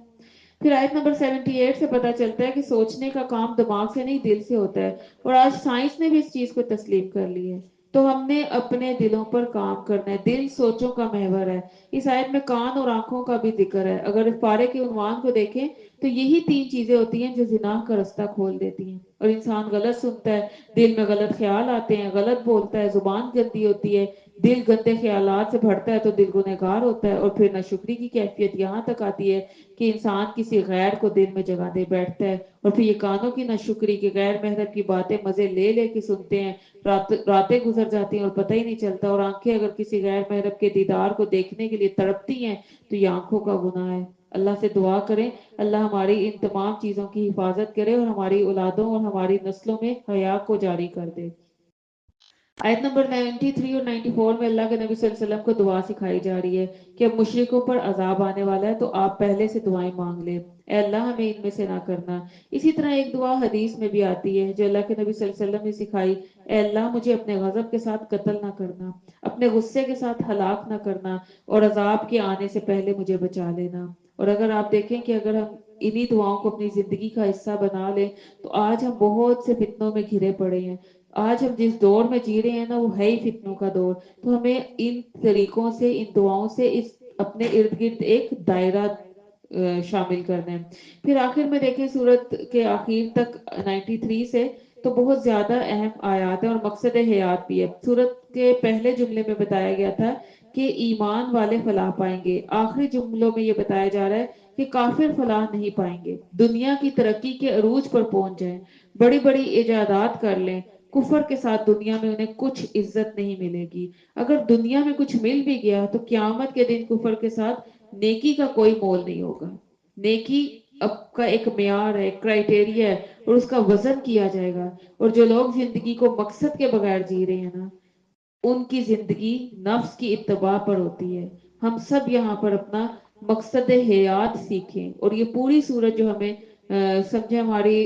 پھر آیت نمبر 78 سے پتہ چلتا ہے کہ سوچنے کا کام دماغ سے نہیں دل سے ہوتا ہے، اور آج سائنس نے بھی اس چیز کو تسلیم کر لی ہے۔ تو ہم نے اپنے دلوں پر کام کرنا ہے، دل سوچوں کا محور ہے۔ اس آیت میں کان اور آنکھوں کا بھی ذکر ہے۔ اگر اس پارے کے عنوان کو دیکھیں تو یہی تین چیزیں ہوتی ہیں جو زنا کا رستہ کھول دیتی ہیں، اور انسان غلط سنتا ہے، دل میں غلط خیال آتے ہیں، غلط بولتا ہے، زبان گندی ہوتی ہے، دل گندے خیالات سے بھرتا ہے تو دل گنہگار ہوتا ہے، اور پھر ناشکری کی کیفیت یہاں تک آتی ہے کہ انسان کسی غیر کو دل میں جگہ دے بیٹھتا ہے، اور پھر یہ کانوں کی ناشکری کے غیر محرم کی باتیں مزے لے لے کے سنتے ہیں، راتیں گزر جاتی ہیں اور پتہ ہی نہیں چلتا، اور آنکھیں اگر کسی غیر محرم کے دیدار کو دیکھنے کے لیے تڑپتی ہیں تو یہ آنکھوں کا گناہ ہے۔ اللہ سے دعا کریں اللہ ہماری ان تمام چیزوں کی حفاظت کرے، اور ہماری اولادوں اور ہماری نسلوں میں حیا کو جاری کر دے۔ آیت نمبر 93 اور 94 میں اللہ کے نبی صلی اللہ علیہ وسلم کو دعا سکھائی جا رہی ہے کہ اب مشرکوں پر عذاب آنے والا ہے تو آپ پہلے سے دعائیں مانگ لیں، اے اللہ ہمیں ان میں سے نہ کرنا۔ اسی طرح ایک دعا حدیث میں بھی آتی ہے جو اللہ کے نبی صلی اللہ علیہ وسلم نے سکھائی، اے اللہ مجھے اپنے غضب کے ساتھ قتل نہ کرنا، اپنے غصے کے ساتھ ہلاک نہ کرنا، اور عذاب کے آنے سے پہلے مجھے بچا لینا۔ اور اگر آپ دیکھیں کہ اگر ہم انہی دعاؤں کو اپنی زندگی کا حصہ بنا لیں تو آج ہم بہت سے فتنوں میں گھرے پڑے ہیں۔ آج ہم جس دور میں جی رہے ہیں نا وہ ہے ہی فتنوں کا دور، تو ہمیں ان طریقوں سے، ان دعاؤں سے اس اپنے ارد گرد ایک دائرہ شامل کرنا ہے۔ پھر آخر میں دیکھیں سورت کے آخر تک 93 سے تو بہت زیادہ اہم آیات ہیں اور مقصد حیات بھی ہے۔ سورت کے پہلے جملے میں بتایا گیا تھا کہ ایمان والے فلاح پائیں گے، آخری جملوں میں یہ بتایا جا رہا ہے کہ کافر فلاح نہیں پائیں گے۔ دنیا کی ترقی کے عروج پر پہنچ جائیں، بڑی بڑی ایجادات کر لیں، کفر کے ساتھ دنیا میں انہیں کچھ عزت نہیں ملے گی۔ اگر دنیا میں کچھ مل بھی گیا تو قیامت کے دن کفر کے ساتھ نیکی کا کوئی مول نہیں ہوگا۔ نیکی اب کا ایک معیار ہے، ایک کرائٹیریا ہے، اور اس کا وزن کیا جائے گا۔ اور جو لوگ زندگی کو مقصد کے بغیر جی رہے ہیں نا، ان کی زندگی نفس کی اتباع پر ہوتی ہے۔ ہم سب یہاں پر اپنا مقصد حیات سیکھیں، اور یہ پوری صورت جو ہمیں سمجھے ہماری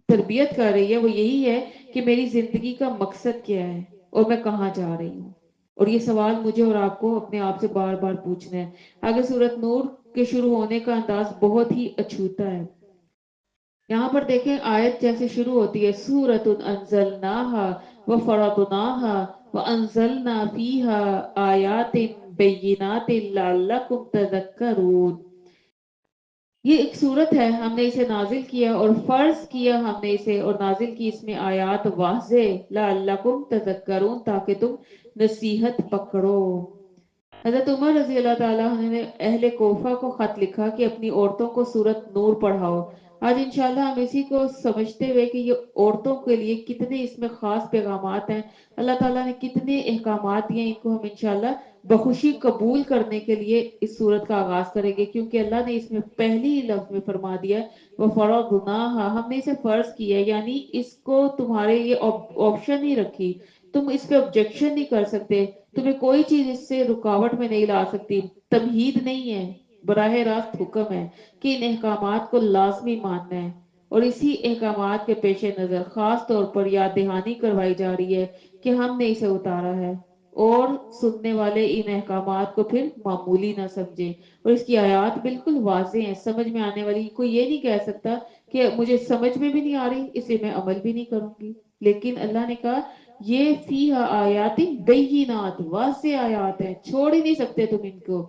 تربیت کر رہی ہے وہ یہی ہے کہ میری زندگی کا مقصد کیا ہے اور میں کہاں جا رہی ہوں، اور یہ سوال مجھے اور آپ کو اپنے آپ سے بار بار پوچھنا ہے۔ آگے سورت نور کے شروع ہونے کا انداز بہت ہی اچھوتا ہے۔ یہاں پر دیکھیں آیت جیسے شروع ہوتی ہے، سورۃ انزلناہا وفرضناہا وانزلنا فیہا آیات بینات لعلکم تذکرون۔ یہ ایک صورت ہے، ہم نے اسے نازل کیا اور فرض کیا ہم نے اسے، اور نازل کی اس میں آیات واضح، لعلکم تذکرون، تاکہ تم نصیحت پکڑو۔ حضرت عمر رضی اللہ تعالیٰ عنہ نے اہل کوفہ کو خط لکھا کہ اپنی عورتوں کو سورت نور پڑھاؤ۔ آج انشاءاللہ ہم اسی کو سمجھتے ہوئے کہ یہ عورتوں کے لیے کتنے اس میں خاص پیغامات ہیں، اللہ تعالیٰ نے کتنے احکامات دیے، ان کو ہم انشاءاللہ بخوشی قبول کرنے کے لیے اس صورت کا آغاز کریں گے، کیونکہ اللہ نے اس میں پہلی ہی لفظ میں فرما دیا وَفَرَضْنَاهَا، ہم نے اسے فرض کیا ہے، یعنی اس کو تمہارے یہ آپشن نہیں رکھی، تم اس پہ آبجیکشن نہیں کر سکتے، تمہیں کوئی چیز اس سے رکاوٹ میں نہیں لا سکتی، تمہید نہیں ہے، براہ راست حکم ہے کہ ان احکامات کو لازمی ماننا ہے۔ اور اسی احکامات کے پیش نظر خاص طور پر یاد دہانی کروائی جا رہی ہے کہ ہم نے اسے اتارا ہے، اور سننے والے ان احکامات کو پھر معمولی نہ سمجھیں، اور اس کی آیات بالکل واضح ہیں، سمجھ میں آنے والی۔ کوئی یہ نہیں کہہ سکتا کہ مجھے سمجھ میں بھی نہیں آ رہی اس لیے میں عمل بھی نہیں کروں گی، لیکن اللہ نے کہا یہ فیہا آیات بینات، واضح آیات ہیں، چھوڑ ہی نہیں سکتے تم ان کو۔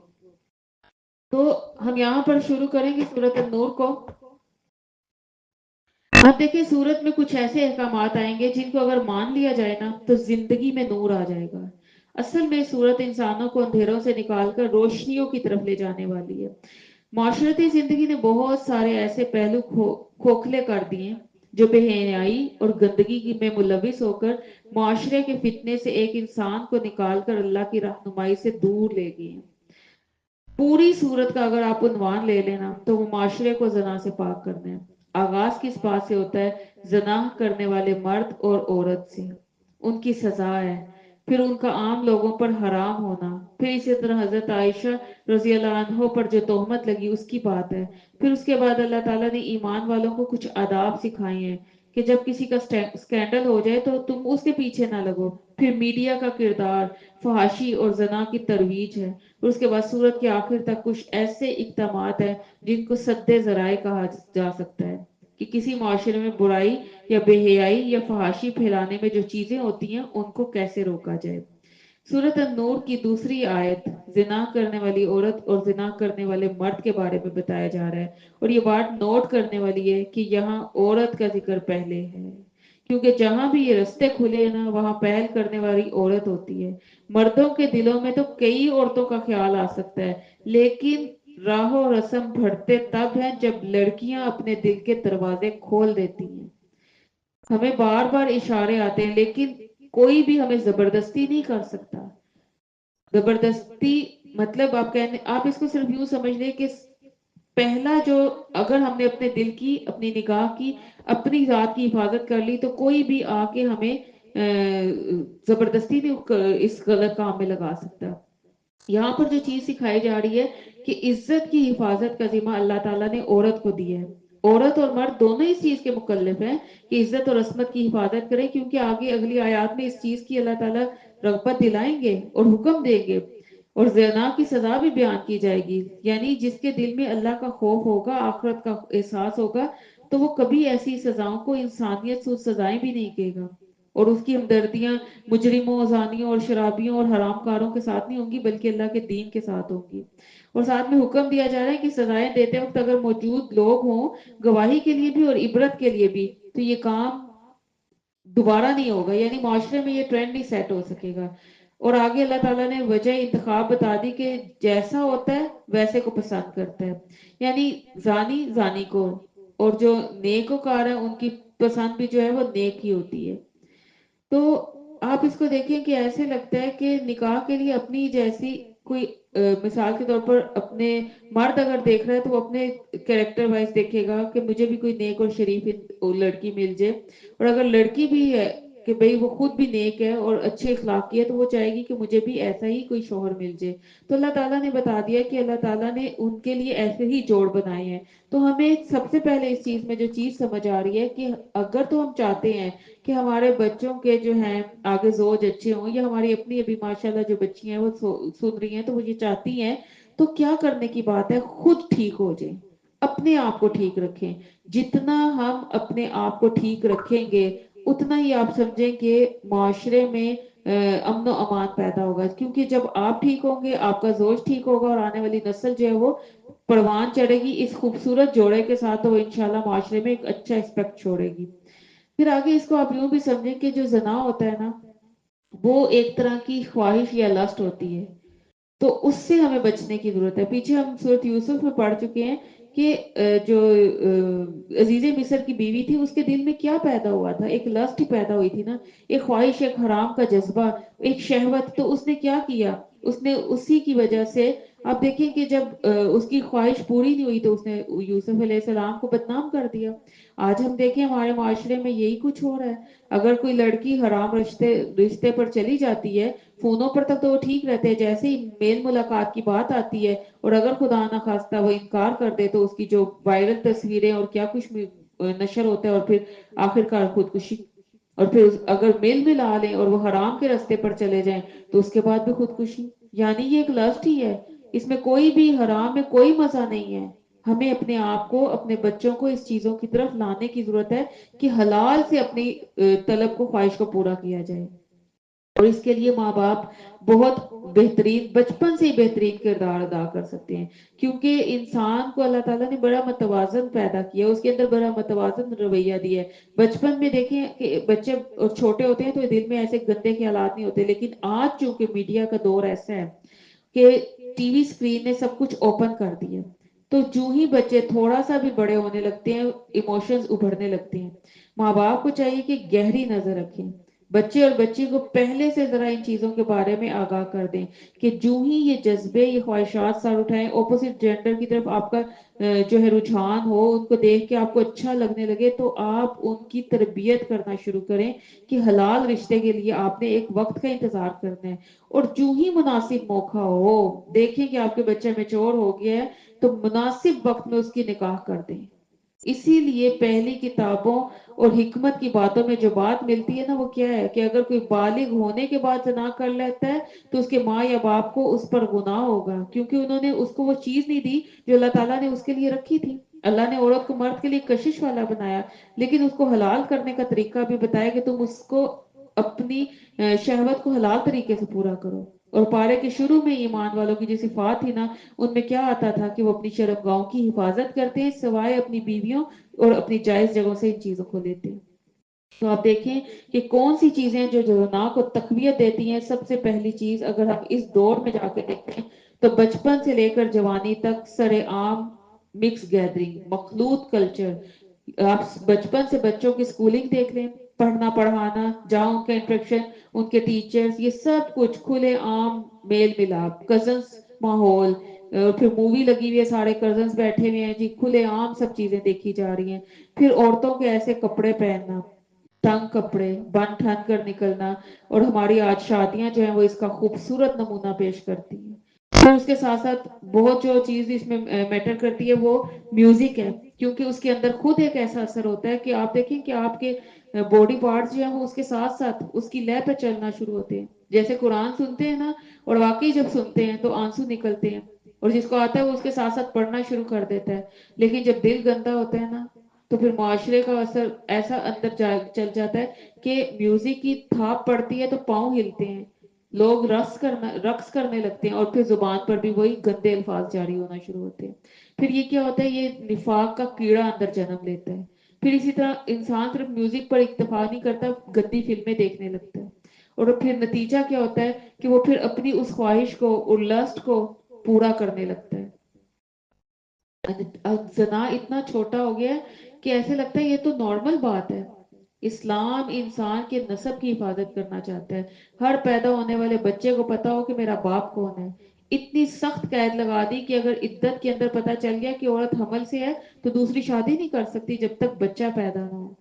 تو ہم یہاں پر شروع کریں گے سورۃ النور کو۔ اب دیکھیں سورت میں کچھ ایسے احکامات آئیں گے جن کو اگر مان لیا جائے نا تو زندگی میں نور آ جائے گا۔ اصل میں سورت انسانوں کو اندھیروں سے نکال کر روشنیوں کی طرف لے جانے والی ہے۔ معاشرتی زندگی نے بہت سارے ایسے پہلو کھوکھلے کر دیے جو بے حیائی اور گندگی میں ملوث ہو کر معاشرے کے فتنے سے ایک انسان کو نکال کر اللہ کی رہنمائی سے دور لے گئے ہیں۔ پوری صورت کا اگر آپ عنوان لے لینا تو وہ معاشرے کو زنا سے پاک کرنا ہے۔ آغاز کس بات سے ہوتا ہے؟ زنا کرنے والے مرد اور عورت سے، ان کی سزا ہے، پھر ان کا عام لوگوں پر حرام ہونا، پھر اسی طرح حضرت عائشہ رضی اللہ عنہ پر جو تہمت لگی اس کی بات ہے، پھر اس کے بعد اللہ تعالیٰ نے ایمان والوں کو کچھ آداب سکھائے ہیں کہ جب کسی کا سکینڈل ہو جائے تو تم اس کے پیچھے نہ لگو. پھر میڈیا کا کردار فحاشی اور زنا کی ترویج ہے. اور اس کے بعد سورت کے آخر تک کچھ ایسے اقدامات ہیں جن کو سد ذرائع کہا جا سکتا ہے کہ کسی معاشرے میں برائی یا بے حیائی یا فحاشی پھیلانے میں جو چیزیں ہوتی ہیں ان کو کیسے روکا جائے. سورت النور کی دوسری آیت زنا کرنے والی عورت اور زنا کرنے والے مرد کے بارے میں بتایا جا رہا ہے. اور یہ بات نوٹ کرنے والی ہے کہ یہاں عورت کا ذکر پہلے ہے کیونکہ جہاں بھی یہ رستے کھلے ہیں نا وہاں پہل کرنے والی عورت ہوتی ہے. مردوں کے دلوں میں تو کئی عورتوں کا خیال آ سکتا ہے لیکن راہ و رسم بڑھتے تب ہیں جب لڑکیاں اپنے دل کے دروازے کھول دیتی ہیں. ہمیں بار بار اشارے آتے ہیں لیکن کوئی بھی ہمیں زبردستی نہیں کر سکتا. زبردستی مطلب آپ اس کو صرف یوں سمجھ لیں کہ پہلا جو اگر ہم نے اپنے دل کی اپنی نگاہ کی اپنی ذات کی حفاظت کر لی تو کوئی بھی آ کے ہمیں زبردستی نہیں اس غلط کام میں لگا سکتا. یہاں پر جو چیز سکھائی جا رہی ہے کہ عزت کی حفاظت کا ذمہ اللہ تعالیٰ نے عورت کو دی ہے. عورت اور مرد دونوں اس چیز کے مکلف ہیں کہ عزت اور عصمت کی حفاظت کریں کیونکہ آگے اگلی آیات میں اس چیز کی اللہ تعالیٰ رغبت دلائیں گے اور حکم دیں گے. اور زنا کی سزا بھی بیان کی جائے گی یعنی جس کے دل میں اللہ کا خوف ہوگا آخرت کا احساس ہوگا تو وہ کبھی ایسی سزاؤں کو انسانیت سود سزائیں بھی نہیں کہے گا. اور اس کی ہمدردیاں مجرموں زانیوں اور شرابیوں اور حرام کاروں کے ساتھ نہیں ہوں گی بلکہ اللہ کے دین کے ساتھ ہوں گی. اور ساتھ میں حکم دیا جا رہا ہے کہ سزائیں دیتے وقت اگر موجود لوگ ہوں گواہی کے لیے بھی اور عبرت کے لیے بھی تو یہ کام دوبارہ نہیں ہوگا یعنی معاشرے میں یہ ٹرینڈ نہیں سیٹ ہو سکے گا. اور آگے اللہ تعالیٰ نے وجہ انتخاب بتا دی کہ جیسا ہوتا ہے ویسے کو پسند کرتا ہے یعنی زانی زانی کو اور جو نیکوکار ہیں ان کی پسند بھی جو ہے وہ نیک ہی ہوتی ہے. تو آپ اس کو دیکھیں کہ ایسے لگتا ہے کہ نکاح کے لیے اپنی جیسی کوئی مثال کے طور پر اپنے مرد اگر دیکھ رہا ہے تو وہ اپنے کیریکٹر وائز دیکھے گا کہ مجھے بھی کوئی نیک اور شریف لڑکی مل جائے. اور اگر لڑکی بھی ہے کہ بھئی وہ خود بھی نیک ہے اور اچھے اخلاق کی ہے تو وہ چاہے گی کہ مجھے بھی ایسا ہی کوئی شوہر مل جائے. تو اللہ تعالیٰ نے بتا دیا کہ اللہ تعالیٰ نے ان کے لیے ایسے ہی جوڑ بنائے ہیں. تو ہمیں سب سے پہلے اس چیز میں جو چیز سمجھ آ رہی ہے کہ اگر تو ہم چاہتے ہیں کہ ہمارے بچوں کے جو ہیں آگے زوج اچھے ہوں یا ہماری اپنی ابھی ماشاءاللہ جو بچی ہیں وہ سن رہی ہیں تو وہ یہ چاہتی ہیں تو کیا کرنے کی بات ہے خود ٹھیک ہو جائیں اپنے آپ کو ٹھیک رکھیں. جتنا ہم اپنے آپ کو ٹھیک رکھیں گے اتنا ہی آپ سمجھیں کہ معاشرے میں امن و امان پیدا ہوگا کیونکہ جب آپ ٹھیک ہوں گے آپ کا زوج ٹھیک ہوگا اور آنے والی نسل جو ہے وہ پروان چڑھے گی اس خوبصورت جوڑے کے ساتھ تو وہ انشاءاللہ معاشرے میں ایک اچھا اسپیکٹ چھوڑے گی. پھر آگے اس کو آپ یوں بھی سمجھیں کہ جو زنا ہوتا ہے نا وہ ایک طرح کی خواہش یا لسٹ ہوتی ہے تو اس سے ہمیں بچنے کی ضرورت ہے. پیچھے ہم سورۃ یوسف میں پڑھ چکے ہیں کہ جو عزیز مصر کی بیوی تھی اس کے دل میں کیا پیدا ہوا تھا ایک لسٹ پیدا ہوئی تھی نا ایک خواہش ایک حرام کا جذبہ ایک شہوت. تو اس نے کیا کیا اس نے اسی کی وجہ سے آپ دیکھیں کہ جب اس کی خواہش پوری نہیں ہوئی تو اس نے یوسف علیہ السلام کو بدنام کر دیا. آج ہم دیکھیں ہمارے معاشرے میں یہی کچھ ہو رہا ہے. اگر کوئی لڑکی حرام رشتے پر چلی جاتی ہے فونوں پر تک تو وہ ٹھیک رہتے ہیں جیسے ہی میل ملاقات کی بات آتی ہے اور اگر خدا نہ خواستہ وہ انکار کر دے تو اس کی جو وائرل تصویریں اور کیا کچھ نشر ہوتا ہے اور پھر آخر کار خودکشی. اور پھر اگر میل ملا لیں اور وہ حرام کے راستے پر چلے جائیں تو اس کے بعد بھی خودکشی. یعنی یہ ایک لسٹ ہی ہے اس میں کوئی بھی حرام میں کوئی مزہ نہیں ہے. ہمیں اپنے آپ کو اپنے بچوں کو اس چیزوں کی طرف لانے کی ضرورت ہے کہ حلال سے اپنی طلب کو خواہش کو پورا کیا جائے. اور اس کے لیے ماں باپ بہت بہترین بچپن سے ہی بہترین کردار ادا کر سکتے ہیں کیونکہ انسان کو اللہ تعالیٰ نے بڑا متوازن پیدا کیا اس کے اندر بڑا متوازن رویہ دیا ہے. بچپن میں دیکھیں کہ بچے چھوٹے ہوتے ہیں تو دل میں ایسے گندے خیالات نہیں ہوتے لیکن آج چونکہ میڈیا کا دور ایسا ہے کہ ٹی وی اسکرین نے سب کچھ اوپن کر دیا تو جو ہی بچے تھوڑا سا بھی بڑے ہونے لگتے ہیں ایموشنز ابھرنے لگتے ہیں. ماں باپ کو چاہیے کہ گہری نظر رکھیں بچے اور بچی کو پہلے سے ذرا ان چیزوں کے بارے میں آگاہ کر دیں کہ جو ہی یہ جذبے یہ خواہشات سر اٹھائیں اپوزٹ جینڈر کی طرف آپ کا جو ہے رجحان ہو ان کو دیکھ کے آپ کو اچھا لگنے لگے تو آپ ان کی تربیت کرنا شروع کریں کہ حلال رشتے کے لیے آپ نے ایک وقت کا انتظار کرنا ہے. اور جو ہی مناسب موقع ہو دیکھیں کہ آپ کے بچہ میچور ہو گیا ہے تو مناسب وقت میں اس کی نکاح کر دیں. اسی لیے پہلی کتابوں اور حکمت کی باتوں میں جو بات ملتی ہے نا وہ کیا ہے کہ اگر کوئی بالغ ہونے کے بعد زنا کر لیتا ہے تو اس کے ماں یا باپ کو اس پر گناہ ہوگا، کیونکہ انہوں نے اس کو وہ چیز نہیں دی جو اللہ تعالیٰ نے اس کے لیے رکھی تھی۔ اللہ نے عورت کو مرد کے لیے کشش والا بنایا، لیکن اس کو حلال کرنے کا طریقہ بھی بتایا کہ تم اس کو اپنی شہوت کو حلال طریقے سے پورا کرو۔ اور پارے کے شروع میں ایمان والوں کی جو صفات تھی نا، ان میں کیا آتا تھا کہ وہ اپنی شرمگاہوں کی حفاظت کرتے ہیں سوائے اپنی بیویوں اور اپنی جائز جگہوں سے ان چیزوں کو لیتے ہیں۔ تو آپ دیکھیں کہ کون سی چیزیں جو زنا کو تقویت دیتی ہیں۔ سب سے پہلی چیز اگر ہم اس دور میں جا کے دیکھیں تو بچپن سے لے کر جوانی تک سر عام مکس گیدرنگ، مخلوط کلچر۔ آپ بچپن سے بچوں کی سکولنگ دیکھ لیں، پڑھنا پڑھانا، جہاں ان کا انٹریکشن، ان کے ٹیچرز، یہ سب کچھ کھلے عام میل ملاپ، کزنس ماحول، پھر مووی لگی ہوئی ہے، سارے کزنس بیٹھے ہوئے ہیں جی، کھلے عام سب چیزیں دیکھی جا رہی ہیں۔ پھر عورتوں کے ایسے کپڑے پہننا، تنگ کپڑے، بن ٹھن کر نکلنا، اور ہماری آج شادیاں جو ہیں وہ اس کا خوبصورت نمونہ پیش کرتی ہیں۔ پھر اس کے ساتھ ساتھ بہت جو چیز اس میں میٹر کرتی ہے وہ میوزک ہے، کیونکہ اس کے اندر خود ایک ایسا اثر ہوتا ہے کہ آپ دیکھیں کہ آپ کے باڈی پارٹس جو ہیں وہ اس کے ساتھ ساتھ اس کی لے پہ چلنا شروع ہوتے ہیں۔ جیسے قرآن سنتے ہیں نا، اور واقعی جب سنتے ہیں تو آنسو نکلتے ہیں، اور جس کو آتا ہے وہ اس کے ساتھ ساتھ پڑھنا شروع کر دیتا ہے۔ لیکن جب دل گندا ہوتا ہے نا تو پھر معاشرے کا اثر ایسا اندر چل جاتا ہے کہ میوزک کی تھاپ پڑتی ہے تو پاؤں ہلتے ہیں، لوگ رقص کرنے لگتے ہیں، اور پھر زبان پر بھی وہی گندے الفاظ جاری ہونا شروع ہوتے ہیں۔ پھر یہ کیا ہوتا ہے، یہ نفاق کا کیڑا اندر جنم لیتا ہے۔ پھر اسی طرح انسان صرف میوزک پر اکتفا نہیں کرتا، گندی فلمیں دیکھنے لگتا ہے، اور پھر نتیجہ کیا ہوتا ہے کہ وہ پھر اپنی اس خواہش کو اور لسٹ کو پورا کرنے لگتا ہے۔ زنا اتنا چھوٹا ہو گیا ہے کہ ایسے لگتا ہے یہ تو نارمل بات ہے۔ اسلام انسان کے نسب کی حفاظت کرنا چاہتا ہے، ہر پیدا ہونے والے بچے کو پتا ہو کہ میرا باپ کون ہے۔ اتنی سخت قید لگا دی کہ اگر عدت کے اندر پتا چل گیا کہ عورت حمل سے ہے تو دوسری شادی نہیں کر سکتی جب تک بچہ پیدا نہ ہو۔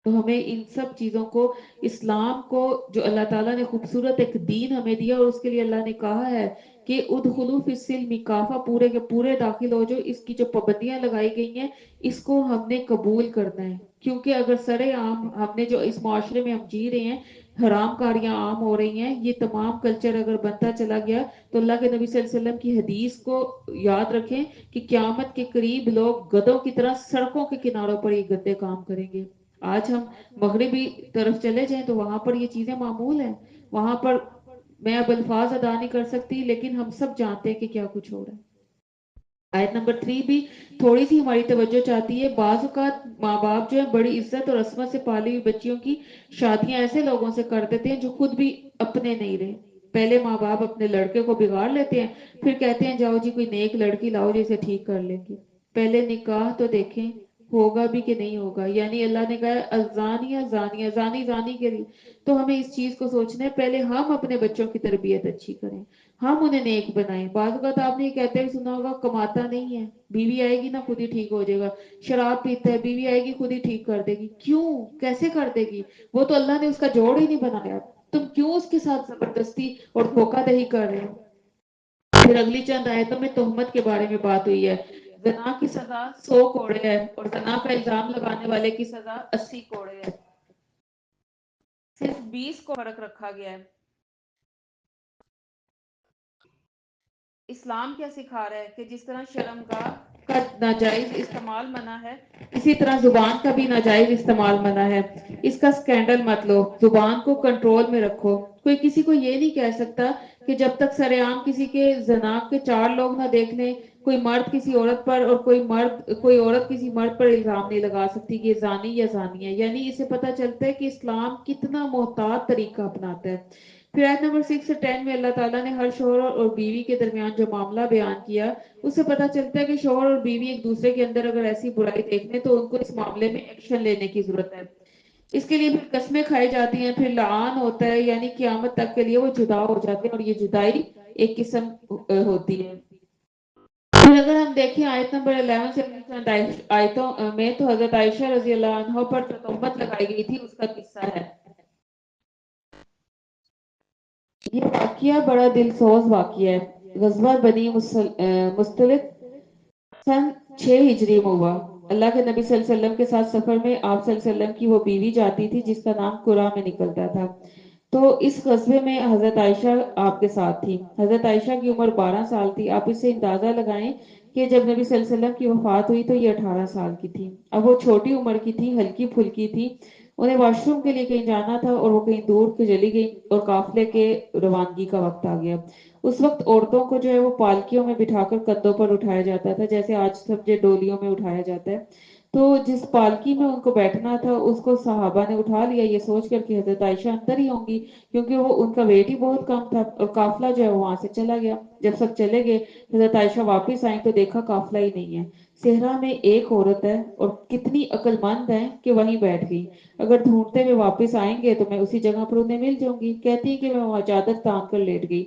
تو ہمیں ان سب چیزوں کو، اسلام کو جو اللہ تعالیٰ نے خوبصورت ایک دین ہمیں دیا، اور اس کے لیے اللہ نے کہا ہے کہ ادخلوا فی السلم کافہ، پورے کے پورے داخل ہو جو، اس کی جو پابندیاں لگائی گئی ہیں اس کو ہم نے قبول کرنا ہے۔ کیونکہ اگر سر عام ہم نے جو اس معاشرے میں ہم جی رہے ہیں، حرام کاریاں عام ہو رہی ہیں، یہ تمام کلچر اگر بنتا چلا گیا تو اللہ کے نبی صلی اللہ علیہ وسلم کی حدیث کو یاد رکھیں کہ قیامت کے قریب لوگ گدوں کی طرح سڑکوں کے کناروں پر یہ گندے کام کریں گے۔ آج ہم مغربی طرف چلے جائیں تو وہاں پر یہ چیزیں معمول ہیں، وہاں پر میں اب الفاظ ادا نہیں کر سکتی لیکن ہم سب جانتے ہیں کہ کیا کچھ ہو رہا ہے۔ آیت نمبر 3 بھی تھوڑی سی ہماری توجہ چاہتی ہے۔ بعض اوقات ماں باپ جو ہے بڑی عزت اور عصمت سے پالی ہوئی بچیوں کی شادیاں ایسے لوگوں سے کر دیتے ہیں جو خود بھی اپنے نہیں رہے۔ پہلے ماں باپ اپنے لڑکے کو بگاڑ لیتے ہیں، پھر کہتے ہیں جاؤ جی کوئی نیک لڑکی لاؤ جسے ٹھیک کر لیں گے۔ پہلے نکاح تو دیکھیں ہوگا بھی کہ نہیں ہوگا، یعنی اللہ نے کہا الزانیہ زانیہ، زانی زانی کے لیے۔ تو ہمیں اس چیز کو سوچنا ہے، پہلے ہم اپنے بچوں کی تربیت اچھی کریں، ہم انہیں نیک بنائیں۔ بعض اوقات آپ نے یہ کہتے ہوئے سنا ہوگا کماتا نہیں ہے، بیوی آئے گی نا خود ہی ٹھیک ہو جائے گا، شراب پیتا ہے بیوی آئے گی خود ہی ٹھیک کر دے گی۔ کیوں؟ کیسے کر دے گی؟ وہ تو اللہ نے اس کا جوڑ ہی نہیں بنایا، تم کیوں اس کے ساتھ زبردستی اور دھوکہ دہی کر رہے ہو؟ پھر اگلی چند آیتوں میں تہمت کے بارے میں بات ہوئی ہے۔ زنا کی سزا 100 کوڑے ہے، اور زنا کا الزام لگانے والے کی سزا 80 کوڑے ہے، صرف 20 کو فرق رکھا گیا ہے۔ اسلام کیا سکھا رہا ہے کہ جس طرح شرمگاہ کا ناجائز استعمال منع ہے، اسی طرح زبان کا بھی ناجائز استعمال منع ہے۔ اس کا سکینڈل مت لو، زبان کو کنٹرول میں رکھو۔ کوئی کسی کو یہ نہیں کہہ سکتا کہ جب تک سر عام کسی کے زنا کے 4 لوگ نہ دیکھ لیں، کوئی مرد کسی عورت پر اور کوئی عورت کسی مرد پر الزام نہیں لگا سکتی کہ یہ زانی یا زانی ہے۔ یعنی اسے پتہ چلتا ہے کہ اسلام کتنا محتاط طریقہ اپناتا ہے۔ پھر آیت نمبر 6 سے 10 میں اللہ تعالیٰ نے ہر شوہر اور بیوی کے درمیان جو معاملہ بیان کیا، اس سے پتہ چلتا ہے کہ شوہر اور بیوی ایک دوسرے کے اندر اگر ایسی برائی دیکھ لیں تو ان کو اس معاملے میں ایکشن لینے کی ضرورت ہے۔ اس کے لیے پھر قسمیں کھائی جاتی ہیں، پھر لعان ہوتا ہے، یعنی قیامت تک کے لیے وہ جدا ہو جاتے ہیں، اور یہ جدائی ایک قسم ہوتی ہے۔ پھر اگر ہم دیکھیں آیت نمبر 11 سے چند آیتوں میں تو حضرت عائشہ رضی اللہ عنہ پر جو تہمت لگائی گئی تھی اس کا قصہ ہے۔ یہ واقعہ بڑا دل سوز واقعہ ہے۔ غزوہ بنی مستلق سن 6 ہجری میں ہوا۔ اللہ کے نبی صلی اللہ علیہ وسلم کے ساتھ سفر میں آپ صلی اللہ علیہ وسلم کی وہ بیوی جاتی تھی جس کا نام قرا میں نکلتا تھا. تو اس غزوے میں حضرت عائشہ آپ کے ساتھ تھی. حضرت عائشہ کی عمر 12 سال تھی. آپ اس سے اندازہ لگائیں کہ جب نبی صلی اللہ علیہ وسلم کی وفات ہوئی تو یہ 18 سال کی تھی. اب وہ چھوٹی عمر کی تھی, ہلکی پھلکی تھی. انہیں واش روم کے لیے کہیں جانا تھا اور وہ کہیں دور کے چلی گئی اور قافلے کے روانگی کا وقت آ گیا. اس وقت عورتوں کو جو ہے وہ پالکیوں میں بٹھا کر کندھوں پر اٹھایا جاتا تھا, جیسے آج سمجھے ڈولیوں میں اٹھایا جاتا ہے. تو جس پالکی میں ان کو بیٹھنا تھا اس کو صحابہ نے اٹھا لیا, یہ سوچ کر کہ حضرت عائشہ اندر ہی ہوں گی, کیونکہ وہ ان کا ویٹ ہی بہت کم تھا اور قافلہ جو ہے وہ وہاں سے چلا گیا. جب سب چلے گئے حضرت عائشہ واپس آئیں تو دیکھا قافلہ ہی نہیں ہے. صحرا میں ایک عورت ہے اور کتنی عقل مند ہے کہ وہیں بیٹھ گئی. اگر ڈھونڈتے ہوئے واپس آئیں گے تو میں اسی جگہ پر انہیں مل جاؤں گی. کہتی ہیں کہ میں وہاں چادر تان کر لیٹ گئی.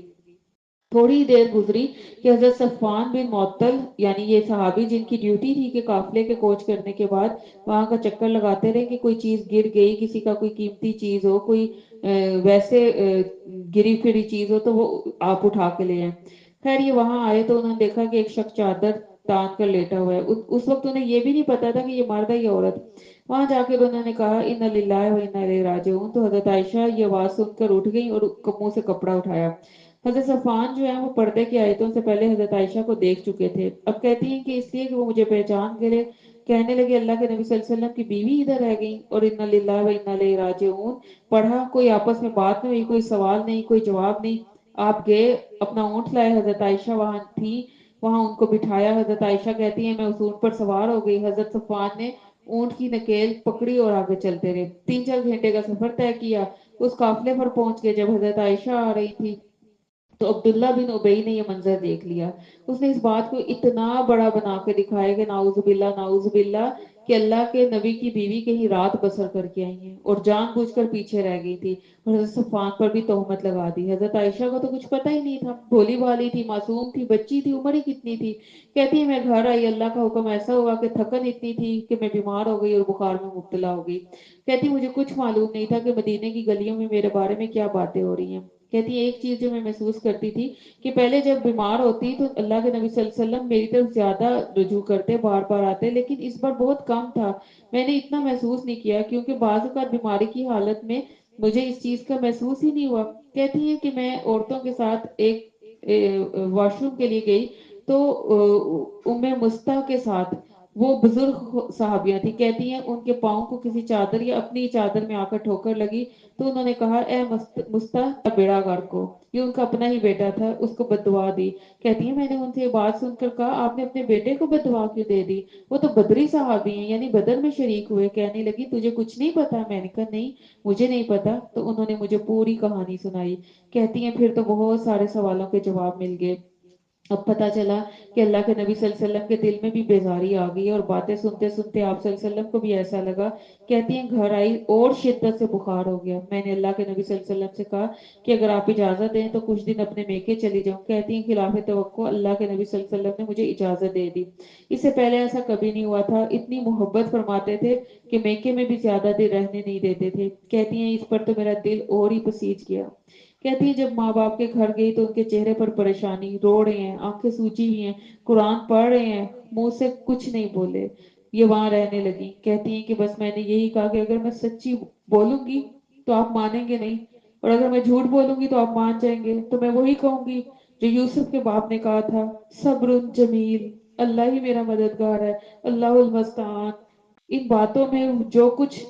تھوڑی دیر گزری کہ حضرت صفوان بن معطل, یعنی یہ صحابی جن کی ڈیوٹی تھی کہ قافلے کے کوچ کرنے کے بعد وہاں کا چکر لگاتے رہے کہ کوئی چیز گر گئی, کسی کا کوئی قیمتی چیز ہو, کوئی ویسے گری پھری چیز ہو تو وہ آپ اٹھا کے لے آئیں. خیر یہ وہاں آئے تو انہوں نے دیکھا کہ ایک شخص چادر تان کر لیٹا ہوا ہے. اس وقت انہیں یہ بھی نہیں پتا تھا کہ یہ مرد ہے یا عورت. وہاں جا کے انہوں نے کہا انا للہ و انا الیہ راجعون. تو حضرت عائشہ یہ آواز سن کر اٹھ گئی اور منہ سے کپڑا اٹھایا. حضرت صفوان جو ہے وہ پردے کی آیتوں سے پہلے حضرت عائشہ کو دیکھ چکے تھے. اب کہتی ہیں کہ اس لیے کہ وہ مجھے پہچان گئے, کہنے لگے اللہ کے نبی صلی اللہ علیہ وسلم کی بیوی ادھر رہ گئی. اور انا للہ و انا الیہ راجعون پڑھا. کوئی آپس میں بات نہیں ہوئی, کوئی سوال نہیں, کوئی جواب نہیں. آپ گئے, اپنا اونٹ لائے. حضرت عائشہ وہاں تھی, وہاں ان کو بٹھایا. حضرت عائشہ کہتی ہیں میں اس اونٹ پر سوار ہو گئی. حضرت صفوان نے اونٹ کی نکیل پکڑی اور آگے چلتے رہے. 3-4 گھنٹے کا سفر طے کیا. اس قافلے پر پہنچ کے جب حضرت عائشہ آ رہی تھی تو عبداللہ بن ابی نے یہ منظر دیکھ لیا. اس نے اس بات کو اتنا بڑا بنا کے دکھایا کہ نعوذ باللہ نعوذ باللہ, کہ اللہ کے نبی کی بیوی کہیں رات بسر کر کے آئی ہیں اور جان بوجھ کر پیچھے رہ گئی تھی. اور حضرت صفوان پر بھی تہمت لگا دی. حضرت عائشہ کو تو کچھ پتہ ہی نہیں تھا, بھولی بھالی تھی, معصوم تھی, بچی تھی, عمر ہی کتنی تھی. کہتی ہے میں گھر آئی, اللہ کا حکم ایسا ہوا کہ تھکن اتنی تھی کہ میں بیمار ہو گئی اور بخار میں مبتلا ہو گئی. کہتی مجھے کچھ معلوم نہیں تھا کہ مدینے کی گلیوں میں میرے بارے میں کیا باتیں ہو رہی ہیں. کہتی ہے ایک چیز جو میں محسوس کرتی تھی کہ پہلے جب بیمار ہوتی تو اللہ کے نبی صلی اللہ علیہ وسلم میری طرف زیادہ رجوع کرتے, بار بار آتے, لیکن اس بار بہت کم تھا. میں نے اتنا محسوس نہیں کیا کیونکہ بعض اوقات بیماری کی حالت میں مجھے اس چیز کا محسوس ہی نہیں ہوا. کہتی ہیں کہ میں عورتوں کے ساتھ ایک واش روم کے لیے گئی تو ام مستہ کے ساتھ وہ بزرگ صحابیاں تھی. کہتی ہیں ان کے پاؤں کو کسی چادر یا اپنی چادر میں آ کر ٹھوکر لگی تو انہوں نے کہا اے مستہ بیڑا غرق ہو. یہ ان کا اپنا ہی بیٹا تھا, اس کو بد دعا دی. کہتی ہیں میں نے ان سے یہ بات سن کر کہا آپ نے اپنے بیٹے کو بد دعا کیوں دے دی, وہ تو بدری صحابی ہیں یعنی بدر میں شریک ہوئے. کہنے لگی تجھے کچھ نہیں پتا. میں نے کہا نہیں مجھے نہیں پتا. تو انہوں نے مجھے پوری کہانی سنائی. کہتی ہیں پھر تو بہت سارے سوالوں کے جواب مل گئے. اب پتا چلا کہ اللہ کے نبی صلی اللہ علیہ وسلم کے دل میں بھی بیزاری آ گئی اور باتیں سنتے سنتے آپ صلی اللہ علیہ وسلم کو بھی ایسا لگا. کہتی ہیں گھر آئی اور شدت سے بخار ہو گیا. میں نے اللہ کے نبی صلی اللہ علیہ وسلم سے کہا کہ اگر آپ اجازت دیں تو کچھ دن اپنے میکے چلی جاؤں. کہتی ہیں خلاف توقع اللہ کے نبی صلی اللہ علیہ وسلم نے مجھے اجازت دے دی. اس سے پہلے ایسا کبھی نہیں ہوا تھا. اتنی محبت فرماتے تھے کہ میکے میں بھی زیادہ دیر رہنے نہیں دیتے تھے. کہتی ہیں اس پر تو میرا دل اور ہی پسیج گیا. کہتی ہیں جب ماں باپ کے گھر گئی تو ان کے چہرے پر پریشانی, رو رہے ہیں, آنکھیں سوجی ہوئی ہیں, قرآن پڑھ رہے ہیں, منہ سے کچھ نہیں بولے. یہ وہاں رہنے لگی. کہتی ہیں کہ بس میں نے یہی کہا کہ اگر میں سچی بولوں گی تو آپ مانیں گے نہیں, اور اگر میں جھوٹ بولوں گی تو آپ مان جائیں گے. تو میں وہی کہوں گی جو یوسف کے باپ نے کہا تھا, صبر جمیل, اللہ ہی میرا مددگار ہے, اللہ المستعان. ان باتوں میں جو کچھ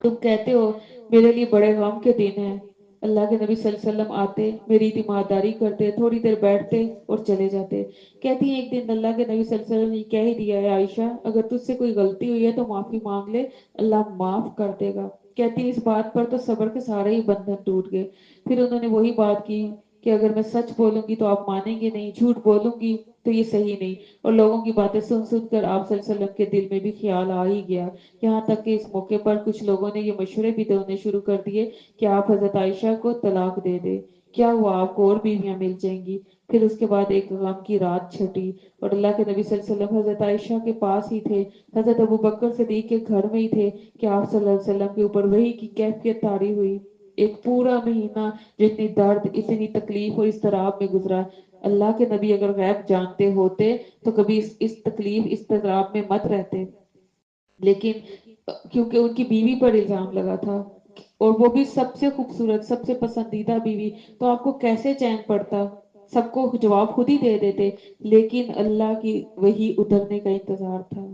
تم کہتے ہو میرے لیے بڑے غم کے دن ہیں. اللہ کے نبی صلی اللہ علیہ وسلم آتے, میری تیمارداری کرتے, تھوڑی دیر بیٹھتے اور چلے جاتے. کہتی ہیں ایک دن اللہ کے نبی صلی اللہ علیہ وسلم نے کہہ ہی دیا ہے عائشہ اگر تجھ سے کوئی غلطی ہوئی ہے تو معافی مانگ لے, اللہ معاف کر دے گا. کہتی ہیں اس بات پر تو صبر کے سارے ہی بندھن ٹوٹ گئے. پھر انہوں نے وہی بات کی کہ اگر میں سچ بولوں گی تو آپ مانیں گے نہیں, جھوٹ بولوں گی تو یہ صحیح نہیں. اور لوگوں کی باتیں سن سن کر آپ صلی اللہ علیہ وسلم کے دل میں بھی خیال آ ہی گیا. یہاں تک کہ اس موقع پر کچھ لوگوں نے یہ مشورے بھی دینے شروع کر دیے کہ آپ حضرت عائشہ کو طلاق دے دے. کیا ہوا, آپ کو اور بیویاں مل جائیں گی. پھر اس کے بعد ایک غم کی رات چھٹی اور اللہ کے نبی صلی اللہ علیہ وسلم حضرت عائشہ کے پاس ہی تھے. حضرت ابوبکر صدیق کے گھر میں ہی تھے کہ آپ صلی اللہ علیہ وسلم کے اوپر وحی کی کیفیت طاری ہوئی. ایک پورا مہینہ جتنی درد, اتنی تکلیف اور اضطراب میں گزرا. اللہ کے نبی اگر غیب جانتے ہوتے تو کبھی اس تکلیف, اس اضطراب میں مت رہتے. لیکن کیونکہ ان کی بیوی پر الزام لگا تھا اور وہ بھی سب سے خوبصورت سب سے پسندیدہ بیوی، تو آپ کو کیسے چین پڑتا؟ سب کو جواب خود ہی دے دیتے، لیکن اللہ کی وحی اترنے کا انتظار تھا۔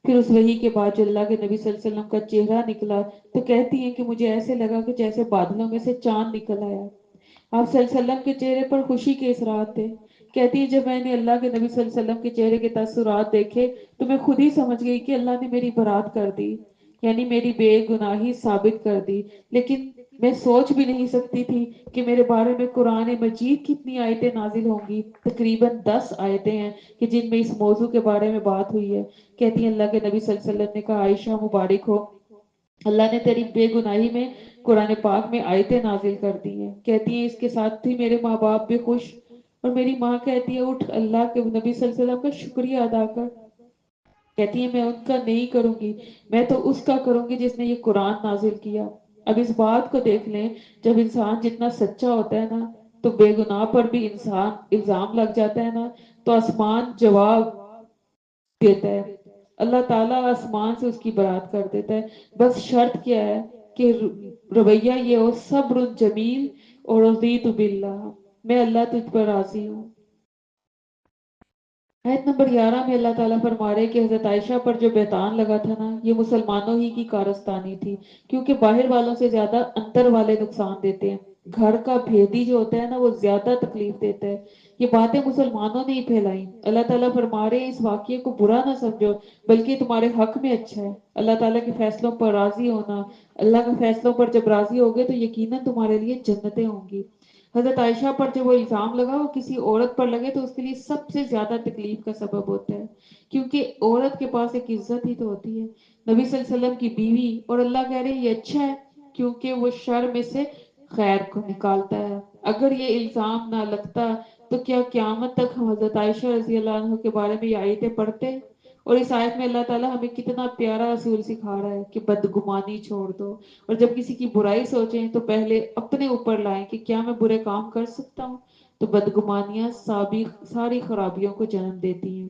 پھر اس وحی کے بعد جو اللہ کے نبی صلی اللہ علیہ وسلم کا چہرہ نکلا تو کہتی ہیں کہ مجھے ایسے لگا کہ جیسے بادلوں میں سے چاند نکل آیا۔ آپ صلی اللہ علیہ وسلم کے چہرے پر خوشی کے اثرات تھے۔ کہتی ہے جب میں نے اللہ کے نبی صلی اللہ علیہ وسلم کے چہرے کے تاثرات دیکھے تو میں خود ہی سمجھ گئی کہ اللہ نے میری برات کر دی، یعنی میری بے گناہی ثابت کر دی۔ لیکن میں سوچ بھی نہیں سکتی تھی کہ میرے بارے میں قرآن مجید کتنی آیتیں نازل ہوں گی۔ تقریباً 10 آیتیں ہیں کہ جن میں اس موضوع کے بارے میں بات ہوئی ہے۔ کہتی ہیں اللہ کے نبی صلی اللہ علیہ وسلم نے کہا عائشہ مبارک ہو، اللہ نے تیری بے گناہی میں قرآن پاک میں آیتیں نازل کر دی ہیں۔ کہتی ہیں اس کے ساتھ ہی میرے ماں باپ بھی خوش، اور میری ماں کہتی ہے اٹھ اللہ کے نبی صلی اللہ علیہ وسلم کا شکریہ ادا کر۔ کہتی ہے میں ان کا نہیں کروں گی، میں تو اس کا کروں گی جس نے یہ قرآن نازل کیا۔ اب اس بات کو دیکھ لیں، جب انسان جتنا سچا ہوتا ہے نا تو بے گناہ پر بھی انسان الزام لگ جاتا ہے نا تو آسمان جواب دیتا ہے، اللہ تعالیٰ آسمان سے اس کی برات کر دیتا ہے۔ بس شرط کیا ہے کہ رویہ یہ ہو صبر جمیل اور رضیت باللہ، میں اللہ تجھ پر راضی ہوں۔ آیت نمبر 11 میں اللہ تعالیٰ فرما رہے کہ حضرت عائشہ پر جو بیتان لگا تھا نا یہ مسلمانوں ہی کی کارستانی تھی، کیونکہ باہر والوں سے زیادہ اندر والے نقصان دیتے ہیں۔ گھر کا بھیدی جو ہوتا ہے نا وہ زیادہ تکلیف دیتا ہے۔ یہ باتیں مسلمانوں نے ہی پھیلائی۔ اللہ تعالیٰ فرما رہے ہیں اس واقعے کو برا نہ سمجھو بلکہ تمہارے حق میں اچھا ہے۔ اللہ تعالیٰ کے فیصلوں پر راضی ہونا، اللہ کے فیصلوں پر جب راضی ہوگے تو یقیناً تمہارے لیے جنتیں ہوں گی۔ حضرت عائشہ پر جو وہ الزام لگا وہ کسی عورت پر لگے تو اس کے لیے سب سے زیادہ تکلیف کا سبب ہوتا ہے، کیونکہ عورت کے پاس ایک عزت ہی تو ہوتی ہے، نبی صلی اللہ علیہ وسلم کی بیوی، اور اللہ کہہ رہے ہیں یہ اچھا ہے کیونکہ وہ شر میں سے خیر کو نکالتا ہے۔ اگر یہ الزام نہ لگتا تو کیا قیامت تک ہم حضرت عائشہ رضی اللہ عنہ کے بارے میں یہ آیتیں پڑھتے؟ اور اس آیت میں اللہ تعالیٰ ہمیں کتنا پیارا اصول سکھا رہا ہے کہ بدگمانی چھوڑ دو، اور جب کسی کی برائی سوچیں تو پہلے اپنے اوپر لائیں کہ کیا میں برے کام کر سکتا ہوں، تو بدگمانیاں ساری خرابیوں کو جنم دیتی ہیں۔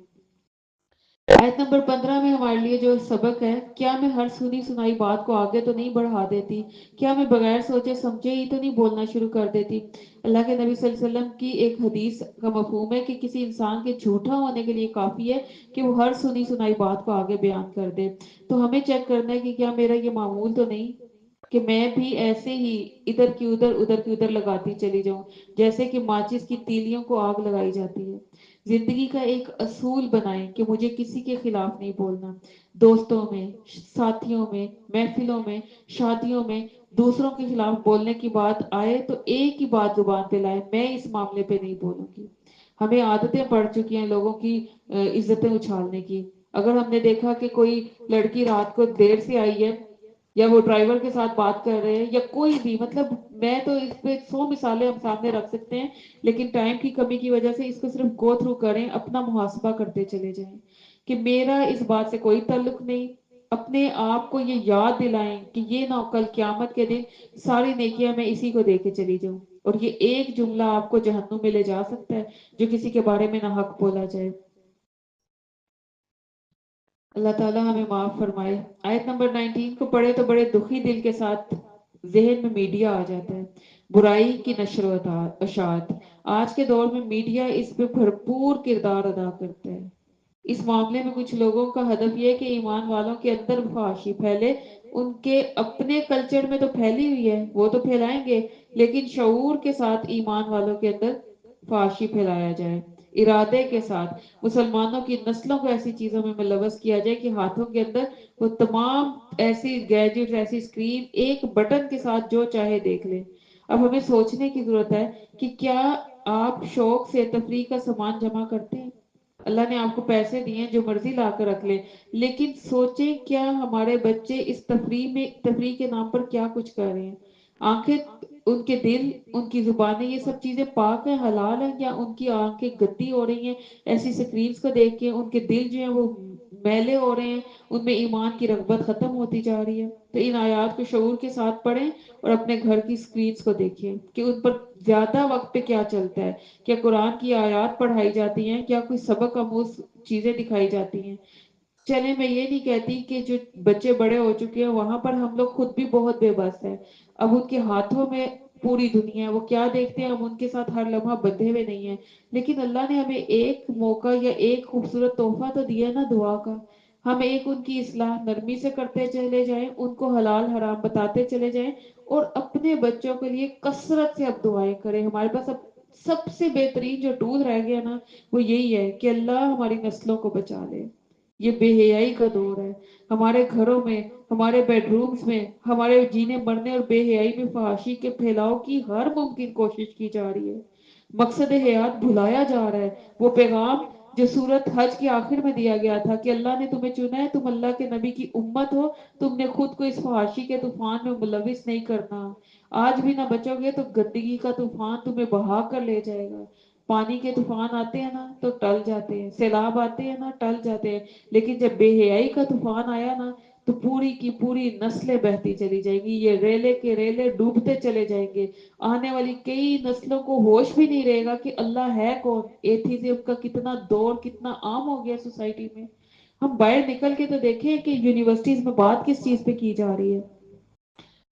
آیت نمبر 15 میں ہمارے لیے جو سبق ہے، کیا میں ہر سنی سنائی بات کو آگے تو نہیں بڑھا دیتی؟ کیا میں بغیر سوچے سمجھے ہی تو نہیں بولنا شروع کر دیتی؟ اللہ کے نبی صلی اللہ علیہ وسلم کی ایک حدیث کا مفہوم ہے کہ کسی انسان کے جھوٹا ہونے کے لیے کافی ہے کہ وہ ہر سنی سنائی بات کو آگے بیان کر دے۔ تو ہمیں چیک کرنا ہے کہ کیا میرا یہ معمول تو نہیں کہ میں بھی ایسے ہی ادھر کی ادھر لگاتی چلی جاؤں، جیسے کہ ماچس کی تیلیوں کو آگ لگائی جاتی ہے۔ زندگی کا ایک اصول بنائیں کہ مجھے کسی کے خلاف نہیں بولنا، دوستوں میں، ساتھیوں میں، محفلوں میں، شادیوں میں دوسروں کے خلاف بولنے کی بات آئے تو ایک ہی بات زبان پہ لائے، میں اس معاملے پہ نہیں بولوں گی۔ ہمیں عادتیں پڑ چکی ہیں لوگوں کی عزتیں اچھالنے کی۔ اگر ہم نے دیکھا کہ کوئی لڑکی رات کو دیر سے آئی ہے یا وہ ڈرائیور کے ساتھ بات کر رہے ہیں یا کوئی بھی، مطلب میں تو اس پہ 100 مثالیں ہم سامنے رکھ سکتے ہیں، لیکن ٹائم کی کمی کی وجہ سے اس کو صرف گو تھرو کریں، اپنا محاسبہ کرتے چلے جائیں کہ میرا اس بات سے کوئی تعلق نہیں۔ اپنے آپ کو یہ یاد دلائیں کہ یہ نہ ہو کل قیامت کے دن ساری نیکیاں میں اسی کو دے کے چلی جاؤں، اور یہ ایک جملہ آپ کو جہنم میں لے جا سکتا ہے جو کسی کے بارے میں نہ حق بولا جائے۔ اللہ تعالیٰ ہمیں معاف فرمائے۔ آیت نمبر 19 کو پڑھے تو بڑے دکھی دل کے ساتھ ذہن میں میڈیا آ جاتا ہے، برائی کی نشر و اشاعت۔ آج کے دور میں میڈیا اس پہ بھرپور کردار ادا کرتا ہے۔ اس معاملے میں کچھ لوگوں کا ہدف یہ ہے کہ ایمان والوں کے اندر فحاشی پھیلے، ان کے اپنے کلچر میں تو پھیلی ہوئی ہے وہ تو پھیلائیں گے، لیکن شعور کے ساتھ ایمان والوں کے اندر فحاشی پھیلایا جائے، ارادے کے ساتھ مسلمانوں کی نسلوں کو ایسی چیزوں میں ملوث کیا جائے کہ ہاتھوں کے اندر وہ تمام ایسی گیجٹس، ایسی اسکرین ایک بٹن کے ساتھ جو چاہے دیکھ لیں۔ اب ہمیں سوچنے کی ضرورت ہے کہ کیا آپ شوق سے تفریح کا سامان جمع کرتے ہیں؟ اللہ نے آپ کو پیسے دیے جو مرضی لا کر رکھ لے، لیکن سوچیں کیا ہمارے بچے اس تفریح کے نام پر کیا کچھ کر رہے ہیں؟ آنکھیں، ان کے دل، ان کی زبانیں، یہ سب چیزیں پاک ہیں، حلال ہیں، یا ان کی آنکھیں گندی ہو رہی ہیں ایسی سکرینز کو دیکھ کے؟ ان کے دل جو ہیں وہ میلے ہو رہے ہیں، ان میں ایمان کی رغبت ختم ہوتی جا رہی ہے۔ تو ان آیات کو شعور کے ساتھ پڑھیں اور اپنے گھر کی سکرینز کو دیکھیں کہ ان پر زیادہ وقت پہ کیا چلتا ہے، کیا قرآن کی آیات پڑھائی جاتی ہیں، کیا کوئی سبق آموز چیزیں دکھائی جاتی ہیں؟ چلے میں یہ نہیں کہتی کہ جو بچے بڑے ہو چکے ہیں وہاں پر ہم لوگ خود بھی بہت بے بس ہیں. اب ان کے ہاتھوں میں پوری دنیا ہے، وہ کیا دیکھتے ہیں ہم ان کے ساتھ ہر لمحہ بندھے ہوئے نہیں ہیں. لیکن اللہ نے ہمیں ایک موقع یا ایک خوبصورت تحفہ تو دیا نا دعا کا. ہم ایک ان کی اصلاح نرمی سے کرتے چلے جائیں، ان کو حلال حرام بتاتے چلے جائیں، اور اپنے بچوں کے لیے کثرت سے اب دعائیں کریں. ہمارے پاس اب سب سے بہترین جو ٹول رہ گیا نا وہ یہی ہے کہ اللہ ہماری نسلوں کو بچا لے. یہ بے حیائی کا دور ہے. ہمارے گھروں میں، ہمارے بیڈ رومز میں، ہمارے جینے مرنے اور بے حیائی میں فحاشی کے پھیلاؤ کی ہر ممکن کوشش کی جا رہی ہے. مقصد حیات بھلایا جا رہا ہے. وہ پیغام جو سورت حج کے آخر میں دیا گیا تھا کہ اللہ نے تمہیں چنا ہے، تم اللہ کے نبی کی امت ہو، تم نے خود کو اس فحاشی کے طوفان میں ملوث نہیں کرنا. آج بھی نہ بچو گے تو گندگی کا طوفان تمہیں بہا کر لے جائے گا. پانی کے طوفان آتے ہیں نا تو ٹل جاتے ہیں، سیلاب آتے ہیں نا ٹل جاتے ہیں، لیکن جب بے حیائی کا طوفان آیا نا تو پوری کی پوری نسلیں بہتی چلی جائیں گی. یہ ریلے کے ریلے ڈوبتے چلے جائیں گے. آنے والی کئی نسلوں کو ہوش بھی نہیں رہے گا کہ اللہ ہے کون. ایتھیزم کا کتنا دور کتنا عام ہو گیا سوسائٹی میں. ہم باہر نکل کے تو دیکھیں کہ یونیورسٹیز میں بات کس چیز پہ کی جا رہی ہے.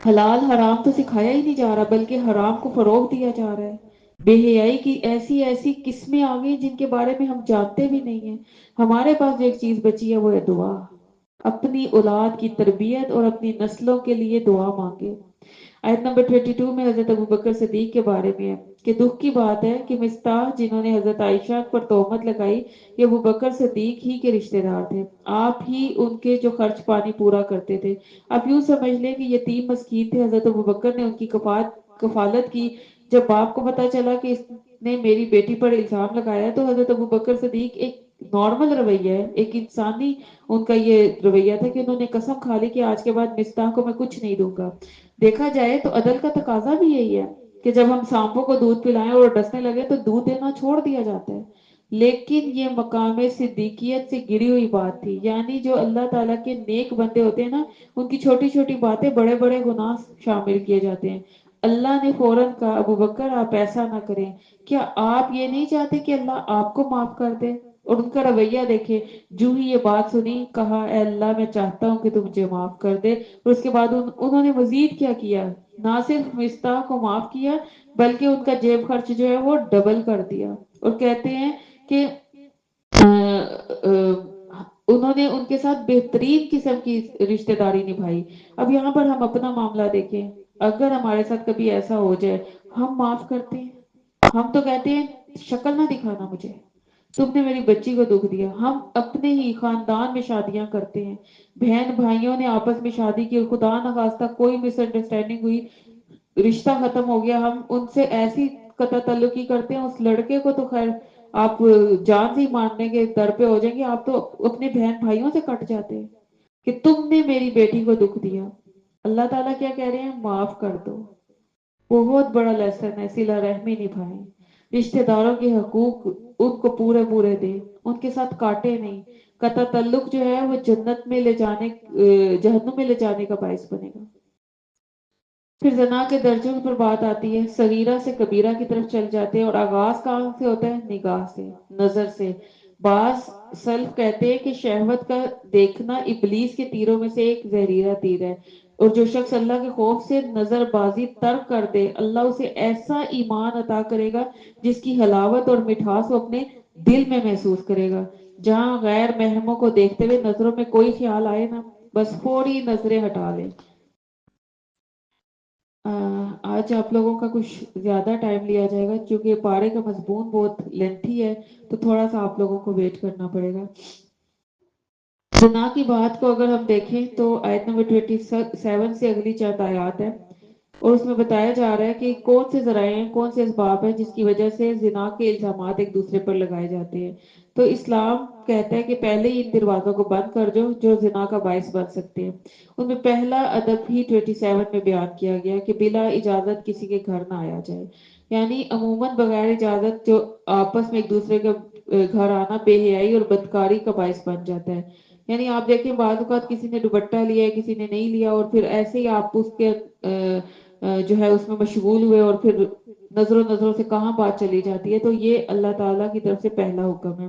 حلال حرام تو سکھایا ہی نہیں جا رہا بلکہ حرام کو فروغ دیا جا رہا ہے. بے حیائی کی ایسی ایسی قسمیں آ گئی جن کے بارے میں ہم جانتے بھی نہیں ہیں. ہمارے پاس جو ایک چیز بچی ہے وہ ہے دعا. اپنی اولاد کی تربیت اور اپنی نسلوں کے لیے دعا مانگے. آیت نمبر 22 میں حضرت ابوبکر صدیق کے بارے میں ہے کہ دکھ کی بات ہے کہ مصطح جنہوں نے حضرت عائشہ پر تہمت لگائی یہ ابوبکر صدیق ہی کے رشتہ دار تھے. آپ ہی ان کے جو خرچ پانی پورا کرتے تھے. اب یوں سمجھ لیں کہ یتیم مسکین تھے، حضرت ابوبکر نے ان کی کفالت کی. جب باپ کو پتا چلا کہ اس نے میری بیٹی پر الزام لگایا تو حضرت ابوبکر صدیق ایک نارمل رویہ ہے، ایک انسانی ان کا یہ رویہ تھا کہ انہوں نے قسم کھا لی کہ آج کے بعد مصطح کو میں کچھ نہیں دوں گا. دیکھا جائے تو عدل کا تقاضا بھی یہی ہے کہ جب ہم سانپوں کو دودھ پلائیں اور ڈسنے لگے تو دودھ دینا چھوڑ دیا جاتا ہے. لیکن یہ مقام صدیقیت سے گری ہوئی بات تھی. یعنی جو اللہ تعالیٰ کے نیک بندے ہوتے ہیں نا ان کی چھوٹی چھوٹی باتیں بڑے بڑے گناہ شامل کیے جاتے ہیں. اللہ نے فوراً کہا ابوبکر آپ ایسا نہ کریں. کیا آپ یہ نہیں چاہتے کہ اللہ آپ کو معاف کر دے؟ اور ان کا رویہ دیکھیں. جو ہی یہ بات سنی کہا اے اللہ میں چاہتا ہوں کہ تم مجھے معاف کر دے. اور اس کے بعد انہوں نے مزید کیا کیا، نہ صرف مصطح کو معاف کیا بلکہ ان کا جیب خرچ جو ہے وہ ڈبل کر دیا. اور کہتے ہیں کہ انہوں نے ان کے ساتھ بہترین قسم کی رشتہ داری نبھائی. اب یہاں پر ہم اپنا معاملہ دیکھیں. اگر ہمارے ساتھ کبھی ایسا ہو جائے ہم معاف کرتے ہیں؟ ہم تو کہتے ہیں شکل نہ دکھانا مجھے، تم نے میری بچی کو دکھ دیا. ہم اپنے ہی خاندان میں شادیاں کرتے ہیں، بہن بھائیوں نے آپس میں شادی کی اور خدا نخواستہ کوئی مس انڈرسٹینڈنگ ہوئی، رشتہ ختم ہو گیا، ہم ان سے ایسی قطع تعلقی کرتے ہیں. اس لڑکے کو تو خیر آپ جان سے ہی مارنے کے در پہ ہو جائیں گے، آپ تو اپنے بہن بھائیوں سے کٹ جاتے ہیں کہ تم نے میری بیٹی کو دکھ دیا. اللہ تعالیٰ کیا کہہ رہے ہیں؟ معاف کر دو. بہت بڑا لیسن ہے. صلہ رحمی نبھائیں، رشتہ داروں کے حقوق ان کو پورے پورے دیں، ان کے ساتھ کاٹے نہیں. قطع تعلق جو ہے وہ جنت میں لے جانے جہنم میں لے جانے کا باعث بنے گا. پھر زنا کے درجوں پر بات آتی ہے. صغیرہ سے کبیرہ کی طرف چل جاتے ہیں اور آغاز کہاں سے ہوتا ہے؟ نگاہ سے، نظر سے. بعض سلف کہتے ہیں کہ شہوت کا دیکھنا ابلیس کے تیروں میں سے ایک زہریلا تیر ہے، اور جو شخص اللہ کے خوف سے نظر بازی ترک کر دے اللہ اسے ایسا ایمان عطا کرے گا جس کی حلاوت اور مٹھاس وہ اپنے دل میں محسوس کرے گا. جہاں غیر محرموں کو دیکھتے ہوئے نظروں میں کوئی خیال آئے نا بس فوری نظریں ہٹا لیں. آج آپ لوگوں کا کچھ زیادہ ٹائم لیا جائے گا کیونکہ پارے کا مضمون بہت لینتھی ہے، تو تھوڑا سا آپ لوگوں کو ویٹ کرنا پڑے گا. زنا کی بات کو اگر ہم دیکھیں تو آیت نمبر 27 سے اگلی چند آیات ہے اور اس میں بتایا جا رہا ہے کہ کون سے ذرائع ہیں، کون سے اسباب ہیں جس کی وجہ سے زنا کے الزامات ایک دوسرے پر لگائے جاتے ہیں. تو اسلام کہتا ہے کہ پہلے ہی ان دروازوں کو بند کر دو جو زنا کا باعث بن سکتے ہیں. ان میں پہلا ادب ہی 27 میں بیان کیا گیا کہ بلا اجازت کسی کے گھر نہ آیا جائے. یعنی عموماً بغیر اجازت جو آپس میں ایک دوسرے کے گھر آنا بے حیائی اور بدکاری کا باعث بن جاتا ہے. یعنی آپ دیکھیں بعض اوقات کسی نے دوپٹہ لیا ہے کسی نے نہیں لیا اور پھر ایسے ہی آپ اس کے جو ہے اس میں مشغول ہوئے اور پھر نظروں نظروں سے کہاں بات چلی جاتی ہے. تو یہ اللہ تعالیٰ کی طرف سے پہلا حکم ہے.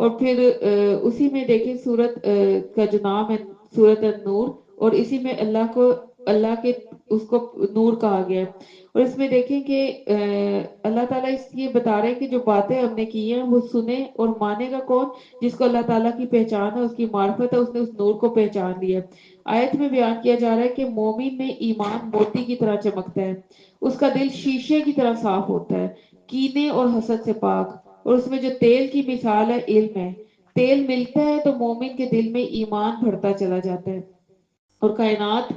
اور پھر اسی میں دیکھیں سورت کا جو نام ہے سورت النور، اور اسی میں اللہ کے اس کو نور کہا گیا ہے۔ اور اس میں دیکھیں کہ اللہ تعالیٰ اس یہ بتا رہے ہیں کہ جو باتیں ہم نے کی ہیں وہ سنے اور مانے گا کون؟ جس کو اللہ تعالیٰ کی پہچان ہے، اس کی معرفت ہے، اس نے اس نور کو پہچان لیا ہے۔ آیت میں بیان کیا جا رہا ہے کہ مومن میں ایمان موتی کی طرح چمکتا ہے، اس کا دل شیشے کی طرح صاف ہوتا ہے، کینے اور حسد سے پاک، اور اس میں جو تیل کی مثال ہے علم ہے۔ تیل ملتا ہے تو مومن کے دل میں ایمان بڑھتا چلا جاتا ہے، اور کائنات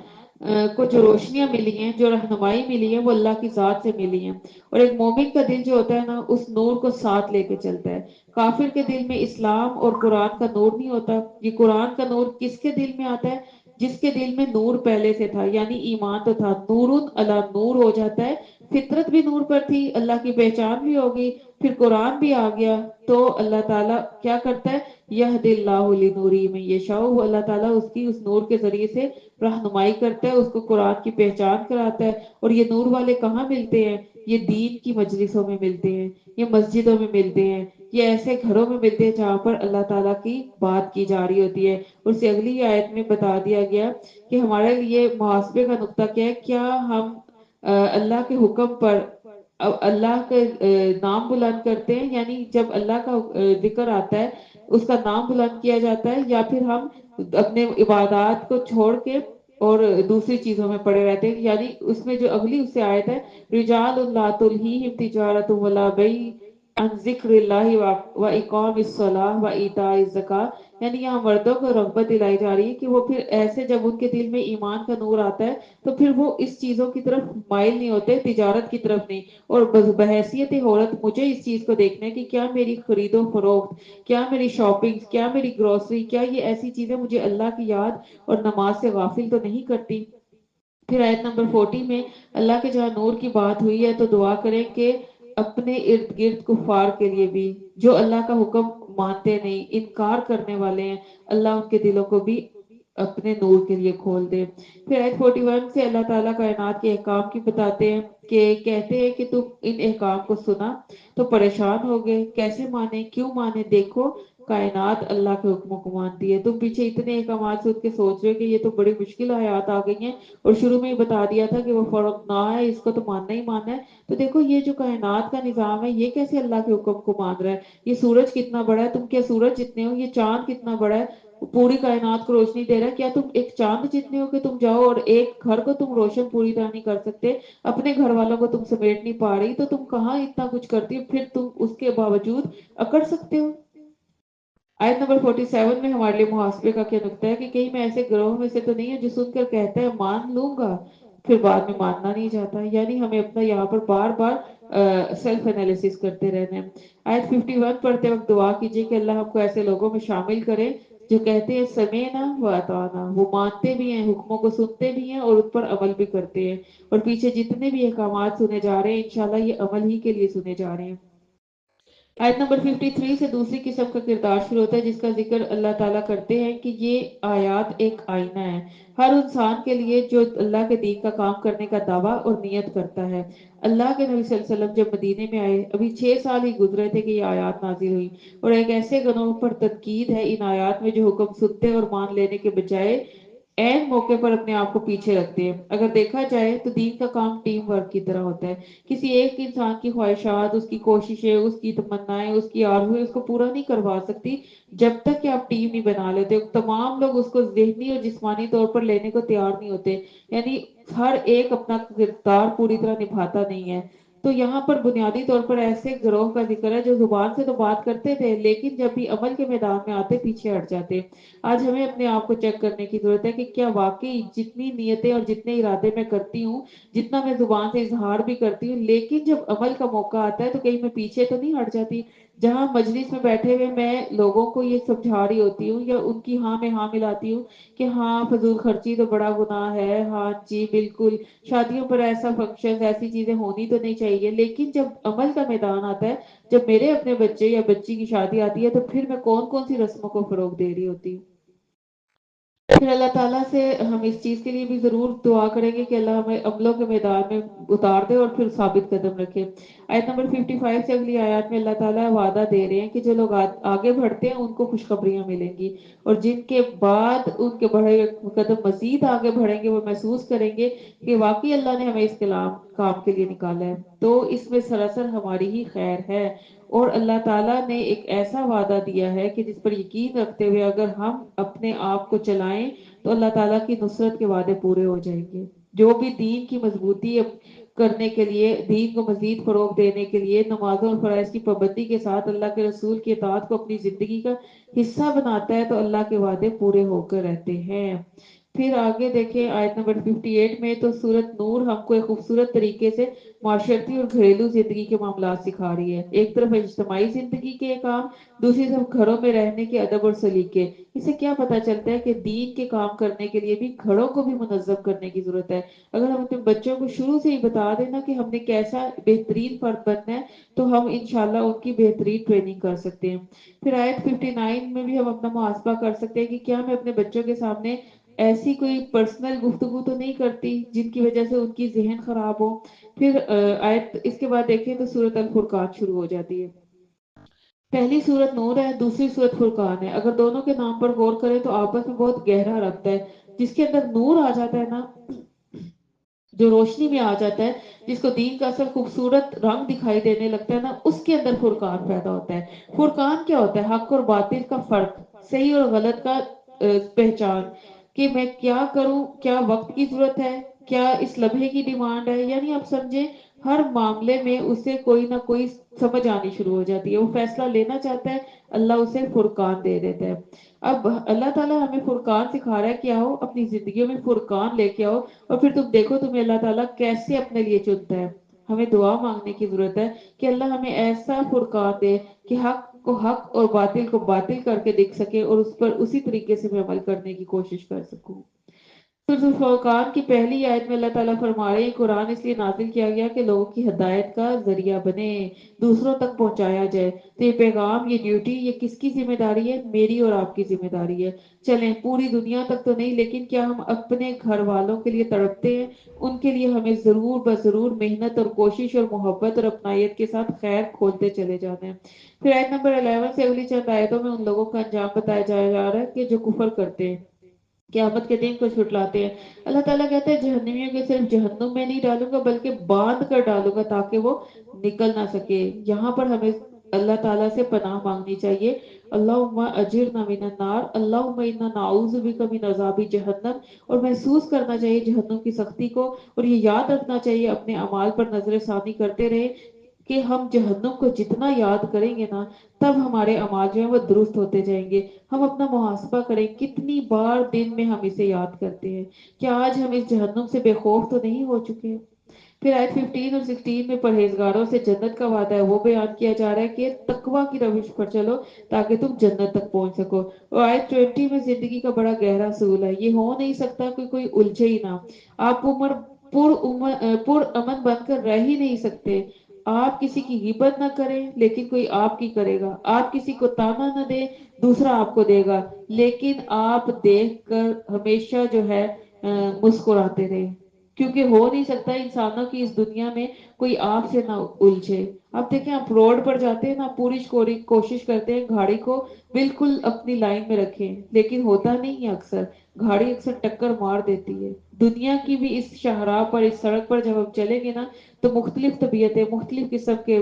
کو جو روشنیاں ملی ہیں، جو رہنمائی ملی ہے، وہ اللہ کی ذات سے ملی ہیں۔ اور ایک مومن کا دل جو ہوتا ہے نا، اس نور کو ساتھ لے کے چلتا ہے۔ کافر کے دل میں اسلام اور قرآن کا نور نہیں ہوتا۔ یہ قرآن کا نور کس کے دل میں آتا ہے؟ جس کے دل میں نور پہلے سے تھا، یعنی ایمان تو تھا، نور علی نور ہو جاتا ہے، فطرت بھی نور پر تھی، اللہ کی پہچان بھی ہوگی، پھر قرآن بھی آ گیا، تو اللہ تعالیٰ کیا کرتا ہے؟ یہد اللہ لنوری من یشاء، وہ اللہ تعالیٰ اس کی اس نور کے ذریعے سے رہنمائی کرتا ہے، اس کو قرآن کی پہچان کراتا ہے۔ اور یہ نور والے کہاں ملتے ہیں؟ یہ دین کی مجلسوں میں ملتے ہیں، یہ مسجدوں میں ملتے ہیں، یہ ایسے گھروں میں ملتے ہیں جہاں پر اللہ تعالیٰ کی بات کی جا رہی ہوتی ہے۔ اور سے اگلی آیت میں بتا دیا گیا کہ ہمارے لیے محاسبے کا نقطہ کیا ہے؟ کیا ہم اللہ کے حکم پر اللہ کا نام بلند کرتے ہیں، یعنی جب اللہ کا ذکر آتا ہے اس کا نام بلند کیا جاتا ہے، یا پھر ہم اپنے عبادات کو چھوڑ کے اور دوسری چیزوں میں پڑے رہتے ہیں؟ یعنی اس میں جو اگلی اس سے آیت ہے رجال لا تلہیہم تجارت ولا بیع عن ذکر اللہ و اقام الصلاۃ و ایتاء الزکاۃ، یعنی یہاں مردوں کو رغبت دلائی جا رہی ہے کہ وہ پھر ایسے جب ان کے دل میں ایمان کا نور آتا ہے تو پھر وہ اس چیزوں کی طرف مائل نہیں ہوتے، تجارت کی طرف نہیں، اور بحیثیت عورت مجھے اس چیز کو دیکھنا ہے کہ کیا میری خرید و فروخت، کیا میری شاپنگ، کیا میری گروسری، کیا یہ ایسی چیزیں مجھے اللہ کی یاد اور نماز سے غافل تو نہیں کرتی۔ پھر آیت نمبر 40 میں اللہ کے جہاں نور کی بات ہوئی ہے تو دعا کریں کہ اپنے ارد گرد کفار کے لیے بھی جو اللہ کا حکم مانتے نہیں، انکار کرنے والے ہیں، اللہ ان کے دلوں کو بھی اپنے نور کے لیے کھول دے۔ پھر آیت 41 سے اللہ تعالیٰ کائنات کے احکام کی بتاتے ہیں کہ کہتے ہیں کہ تم ان احکام کو سنا تو پریشان ہو گئے، کیسے مانے، کیوں مانے؟ دیکھو کائنات اللہ کے حکموں کو مانتی ہے، تم پیچھے اتنے احکامات سن کے سوچ رہے ہو کہ یہ تو بڑی مشکل حیات آ گئی ہیں، اور شروع میں ہی بتا دیا تھا کہ وہ فرق نہ ہے، اس کو تو ماننا ہی ماننا ہے۔ تو دیکھو یہ جو کائنات کا نظام ہے یہ کیسے اللہ کے حکم کو مان رہا ہے؟ یہ سورج کتنا بڑا ہے، تم کیا سورج جتنے ہو؟ یہ چاند کتنا بڑا ہے، پوری کائنات کو روشنی دے رہا ہے، کیا تم ایک چاند جتنے ہو کہ تم جاؤ اور ایک گھر کو تم روشن پوری طرح نہیں کر سکتے؟ اپنے گھر والوں کو تم سمیٹ نہیں پا رہی تو تم کہاں اتنا کچھ کرتی ہو؟ پھر تم اس کے باوجود اکڑ سکتے ہو؟ آیت نمبر 47 میں ہمارے لیے محاسبے کا کیا نکتا ہے کہ کہیں میں ایسے گروہ میں سے تو نہیں ہوں جو سن کر کہتا ہے مان لوں گا پھر بعد میں ماننا نہیں چاہتا؟ یعنی ہمیں اپنا یہاں پر بار بار سیلف انالیسس کرتے رہنا ہے۔ آیت 51 پڑھتے وقت دعا کیجئے کہ اللہ ہم کو ایسے لوگوں میں شامل کرے جو کہتے ہیں سمینا و اطعنا، وہ مانتے بھی ہیں، حکموں کو سنتے بھی ہیں اور ان پر عمل بھی کرتے ہیں، اور پیچھے جتنے بھی احکامات سنے جا رہے ہیں انشاءاللہ یہ عمل ہی کے لیے سنے جا رہے ہیں۔ آیت نمبر 53 سے دوسری قسم کا کردار شروع ہوتا ہے جس کا ذکر اللہ تعالیٰ کرتے ہیں کہ یہ آیات ایک آئینہ ہے ہر انسان کے لیے جو اللہ کے دین کا کام کرنے کا دعویٰ اور نیت کرتا ہے۔ اللہ کے نبی صلی اللہ علیہ وسلم جب مدینے میں آئے ابھی 6 سال ہی گزرے تھے کہ یہ آیات نازل ہوئی، اور ایک ایسے گناہوں پر تنقید ہے ان آیات میں جو حکم سنتے اور مان لینے کے بجائے عین موقع پر اپنے آپ کو پیچھے رکھتے ہیں۔ اگر دیکھا جائے تو دین کا کام ٹیم ورک کی طرح ہوتا ہے، کسی ایک انسان کی خواہشات، اس کی کوششیں، اس کی تمنائیں، اس کی آرزویں اس کو پورا نہیں کروا سکتی جب تک کہ آپ ٹیم نہیں بنا لیتے۔ تمام لوگ اس کو ذہنی اور جسمانی طور پر لینے کو تیار نہیں ہوتے، یعنی ہر ایک اپنا کردار پوری طرح نبھاتا نہیں ہے۔ تو یہاں پر بنیادی طور پر ایسے گروہ کا ذکر ہے جو زبان سے تو بات کرتے تھے لیکن جب بھی عمل کے میدان میں آتے پیچھے ہٹ جاتے۔ آج ہمیں اپنے آپ کو چیک کرنے کی ضرورت ہے کہ کیا واقعی جتنی نیتیں اور جتنے ارادے میں کرتی ہوں، جتنا میں زبان سے اظہار بھی کرتی ہوں، لیکن جب عمل کا موقع آتا ہے تو کہیں میں پیچھے تو نہیں ہٹ جاتی؟ جہاں مجلس میں بیٹھے ہوئے میں لوگوں کو یہ سمجھا رہی ہوتی ہوں یا ان کی ہاں میں ہاں ملاتی ہوں کہ ہاں فضول خرچی تو بڑا گناہ ہے، ہاں جی بالکل شادیوں پر ایسا فنکشن ایسی چیزیں ہونی تو نہیں چاہیے، لیکن جب عمل کا میدان آتا ہے، جب میرے اپنے بچے یا بچی کی شادی آتی ہے تو پھر میں کون کون سی رسموں کو فروغ دے رہی ہوتی ہوں۔ پھر اللہ تعالیٰ سے ہم اس چیز کے لیے بھی ضرور دعا کریں گے کہ اللہ ہمیں عملوں کے میدان میں اتار دے اور پھر ثابت قدم رکھے۔ آیت نمبر 55 سے اگلی آیات میں اللہ تعالیٰ وعدہ دے رہے ہیں کہ جو لوگ آگے بڑھتے ہیں ان کو خوشخبریاں ملیں گی، اور جن کے بعد ان کے بڑھے قدم مزید آگے بڑھیں گے وہ محسوس کریں گے کہ واقعی اللہ نے ہمیں اس کام کے لیے نکالا ہے، تو اس میں سراسر ہماری ہی خیر ہے۔ اور اللہ تعالیٰ نے ایک ایسا وعدہ دیا ہے کہ جس پر یقین رکھتے ہوئے اگر ہم اپنے آپ کو چلائیں تو اللہ تعالیٰ کی نصرت کے وعدے پورے ہو جائیں گے۔ جو بھی دین کی مضبوطی کرنے کے لیے، دین کو مزید فروغ دینے کے لیے نمازوں اور فرائض کی پابندی کے ساتھ اللہ کے رسول کی اطاعت کو اپنی زندگی کا حصہ بناتا ہے تو اللہ کے وعدے پورے ہو کر رہتے ہیں۔ پھر آگے دیکھیں آیت نمبر 58 میں، تو سورت نور ہم کو ایک خوبصورت طریقے سے معاشرتی اور گھریلو زندگی کے معاملات سکھا رہی ہے۔ ایک طرف اجتماعی زندگی کے کام، دوسری طرف گھروں میں رہنے کے ادب اور سلیقے۔ اس سے کیا پتہ چلتا ہے کہ دین کے کام کرنے کے لیے بھی گھروں کو بھی منظم کرنے کی ضرورت ہے۔ اگر ہم اپنے بچوں کو شروع سے ہی بتا دیں نا کہ ہم نے کیسا بہترین فرد بننا ہے تو ہم انشاءاللہ ان کی بہترین ٹریننگ کر سکتے ہیں۔ پھر آیت 59 میں بھی ہم اپنا محاسبہ کر سکتے ہیں کہ کیا میں اپنے بچوں کے سامنے ایسی کوئی پرسنل گفتگو تو نہیں کرتی جن کی وجہ سے ان کی ذہن خراب ہو۔ پھر آیت اس کے بعد دیکھیں تو سورۃ الفرقان شروع ہو جاتی ہے۔ پہلی سورت نور ہے، دوسری سورت فرقان ہے۔ اگر دونوں کے نام پر غور کریں تو آپس میں بہت گہرا ربط ہے۔ جس کے اندر نور آ جاتا ہے نا، جو روشنی میں آ جاتا ہے، جس کو دین کا اصل خوبصورت رنگ دکھائی دینے لگتا ہے نا، اس کے اندر فرقان پیدا ہوتا ہے۔ فرقان کیا ہوتا ہے؟ حق اور باطل کا فرق، صحیح اور غلط کا پہچان، کہ میں کیا کروں، کیا وقت کی ضرورت ہے، کیا اس لمحے کی ڈیمانڈ ہے، یعنی آپ سمجھیں ہر معاملے میں اسے کوئی نہ کوئی سمجھ آنی شروع ہو جاتی ہے، وہ فیصلہ لینا چاہتا ہے، اللہ اسے فرقان دے دیتا ہے۔ اب اللہ تعالیٰ ہمیں فرقان سکھا رہا ہے کہ آؤ اپنی زندگیوں میں فرقان لے کے آؤ، اور پھر تم دیکھو تمہیں اللہ تعالیٰ کیسے اپنے لیے چنتا ہے۔ ہمیں دعا مانگنے کی ضرورت ہے کہ اللہ ہمیں ایسا فرقان دے کہ حق کو حق اور باطل کو باطل کر کے دکھ سکے اور اس پر اسی طریقے سے میں عمل کرنے کی کوشش کر سکوں۔ سورۃ الفرقان کی پہلی آیت میں اللہ تعالیٰ فرما رہے ہیں قرآن اس لیے نازل کیا گیا کہ لوگوں کی ہدایت کا ذریعہ بنے، دوسروں تک پہنچایا جائے۔ تو یہ پیغام، یہ ڈیوٹی، یہ کس کی ذمہ داری ہے؟ میری اور آپ کی ذمہ داری ہے۔ چلیں پوری دنیا تک تو نہیں، لیکن کیا ہم اپنے گھر والوں کے لیے تڑپتے ہیں؟ ان کے لیے ہمیں ضرور بضرور محنت اور کوشش اور محبت اور اپنائیت کے ساتھ خیر کھولتے چلے جانا ہے۔ پھر آیت نمبر 11 سے اگلی چند آیتوں میں ان لوگوں کا انجام بتایا جا رہا ہے کہ جو کفر کرتے ہیں، قیامت کے دن کو چھٹلاتے ہیں۔ اللہ تعالیٰ کہتے ہیں جہنمیوں کے صرف جہنم میں نہیں ڈالوں گا بلکہ باندھ کر ڈالوں گا تاکہ وہ نکل نہ سکے۔ یہاں پر ہمیں اللہ تعالیٰ سے پناہ مانگنی چاہیے، اللہم اجرنا من النار، اللہم انا نعوذ بک من عذاب جہنم، اور محسوس کرنا چاہیے جہنم کی سختی کو، اور یہ یاد رکھنا چاہیے اپنے اعمال پر نظر ثانی کرتے رہے کہ ہم جہنم کو جتنا یاد کریں گے نا تب ہمارے اعمال جو ہیں وہ درست ہوتے جائیں گے۔ ہم اپنا محاسبہ کریں کتنی بار دن میں ہم اسے یاد کرتے ہیں، کیا آج ہم اس جہنم سے بے خوف تو نہیں ہو چکے؟ پھر آیت 15 اور 16 میں پرہیزگاروں سے جنت کا وعدہ ہے، وہ بیان کیا جا رہا ہے کہ تقوی کی روش پر چلو تاکہ تم جنت تک پہنچ سکو۔ اور آیت 20 میں زندگی کا بڑا گہرا اصول ہے، یہ ہو نہیں سکتا کہ کوئی الجھے ہی نہ۔ آپ پر امن بن کر رہ ہی نہیں سکتے۔ آپ کسی کی غیبت نہ کریں لیکن کوئی آپ کی کرے گا، آپ کسی کو تانا نہ دے دوسرا آپ کو دے گا، لیکن آپ دیکھ کر ہمیشہ جو ہے مسکراتے رہے، کیونکہ ہو نہیں سکتا انسانوں کی اس دنیا میں کوئی آپ سے نہ الجھے۔ اب دیکھیں آپ روڈ پر جاتے ہیں نا، پوری کوشش کرتے ہیں گاڑی کو بالکل اپنی لائن میں رکھیں، لیکن ہوتا نہیں ہے، اکثر گاڑی اکثر ٹکر مار دیتی ہے۔ دنیا کی بھی اس شاہراہ پر، اس سڑک پر جب ہم چلیں گے نا تو مختلف طبیعتیں، مختلف قسم کے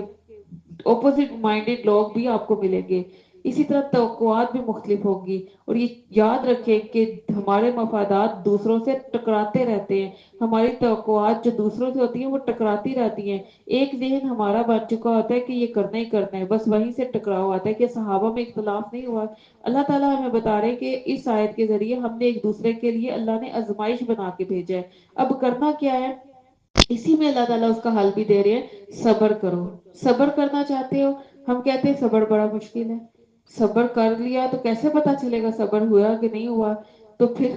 اپوزٹ مائنڈڈ لوگ بھی آپ کو ملیں گے، اسی طرح توقعات بھی مختلف ہوں گی۔ اور یہ یاد رکھیں کہ ہمارے مفادات دوسروں سے ٹکراتے رہتے ہیں، ہماری توقعات جو دوسروں سے ہوتی ہیں وہ ٹکراتی رہتی ہیں۔ ایک ذہن ہمارا بن چکا ہوتا ہے کہ یہ کرنا ہی کرنا ہے، بس وہیں سے ٹکراؤ آتا ہے کہ صحابہ میں اختلاف نہیں ہوا۔ اللہ تعالیٰ ہمیں بتا رہے کہ اس آیت کے ذریعے ہم نے ایک دوسرے کے لیے اللہ نے آزمائش بنا کے بھیجا ہے۔ اب کرنا کیا ہے؟ اسی میں اللہ تعالیٰ اس کا حل بھی دے رہے ہیں، صبر کرو۔ صبر کرنا چاہتے ہو؟ ہم کہتے ہیں صبر بڑا مشکل ہے، صبر کر لیا تو کیسے پتا چلے گا صبر ہوا کہ نہیں ہوا؟ تو پھر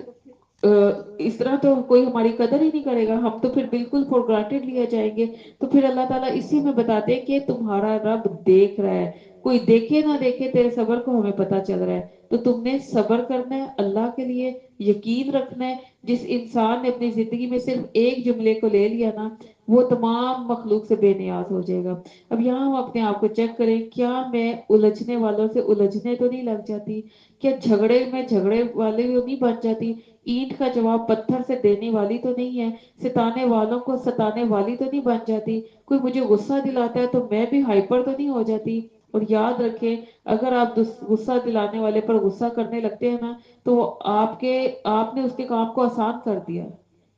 اس طرح تو کوئی ہماری قدر ہی نہیں کرے گا، ہم تو پھر بالکل فور گرانٹیڈ لیا جائیں گے۔ تو پھر اللہ تعالیٰ اسی میں بتاتے ہیں کہ تمہارا رب دیکھ رہا ہے، کوئی دیکھے نہ دیکھے تیرے صبر کو ہمیں پتا چل رہا ہے۔ تو تم نے صبر کرنا ہے اللہ کے لیے، یقین رکھنا ہے۔ جس انسان نے اپنی زندگی میں صرف ایک جملے کو لے لیا نا، وہ تمام مخلوق سے بے نیاز ہو جائے گا۔ اب یہاں ہم اپنے آپ کو چیک کریں، کیا میں الجھنے والوں سے الجھنے تو نہیں لگ جاتی؟ کیا جھگڑے میں جھگڑے والے تو نہیں بن جاتی؟ اینٹ کا جواب پتھر سے دینے والی تو نہیں ہے؟ ستانے والوں کو ستانے والی تو نہیں بن جاتی؟ کوئی مجھے غصہ دلاتا ہے تو میں بھی ہائپر تو نہیں ہو جاتی؟ اور یاد رکھیں، اگر آپ غصہ دلانے والے پر غصہ کرنے لگتے ہیں نا، تو آپ نے اس کے کام کو آسان کر دیا،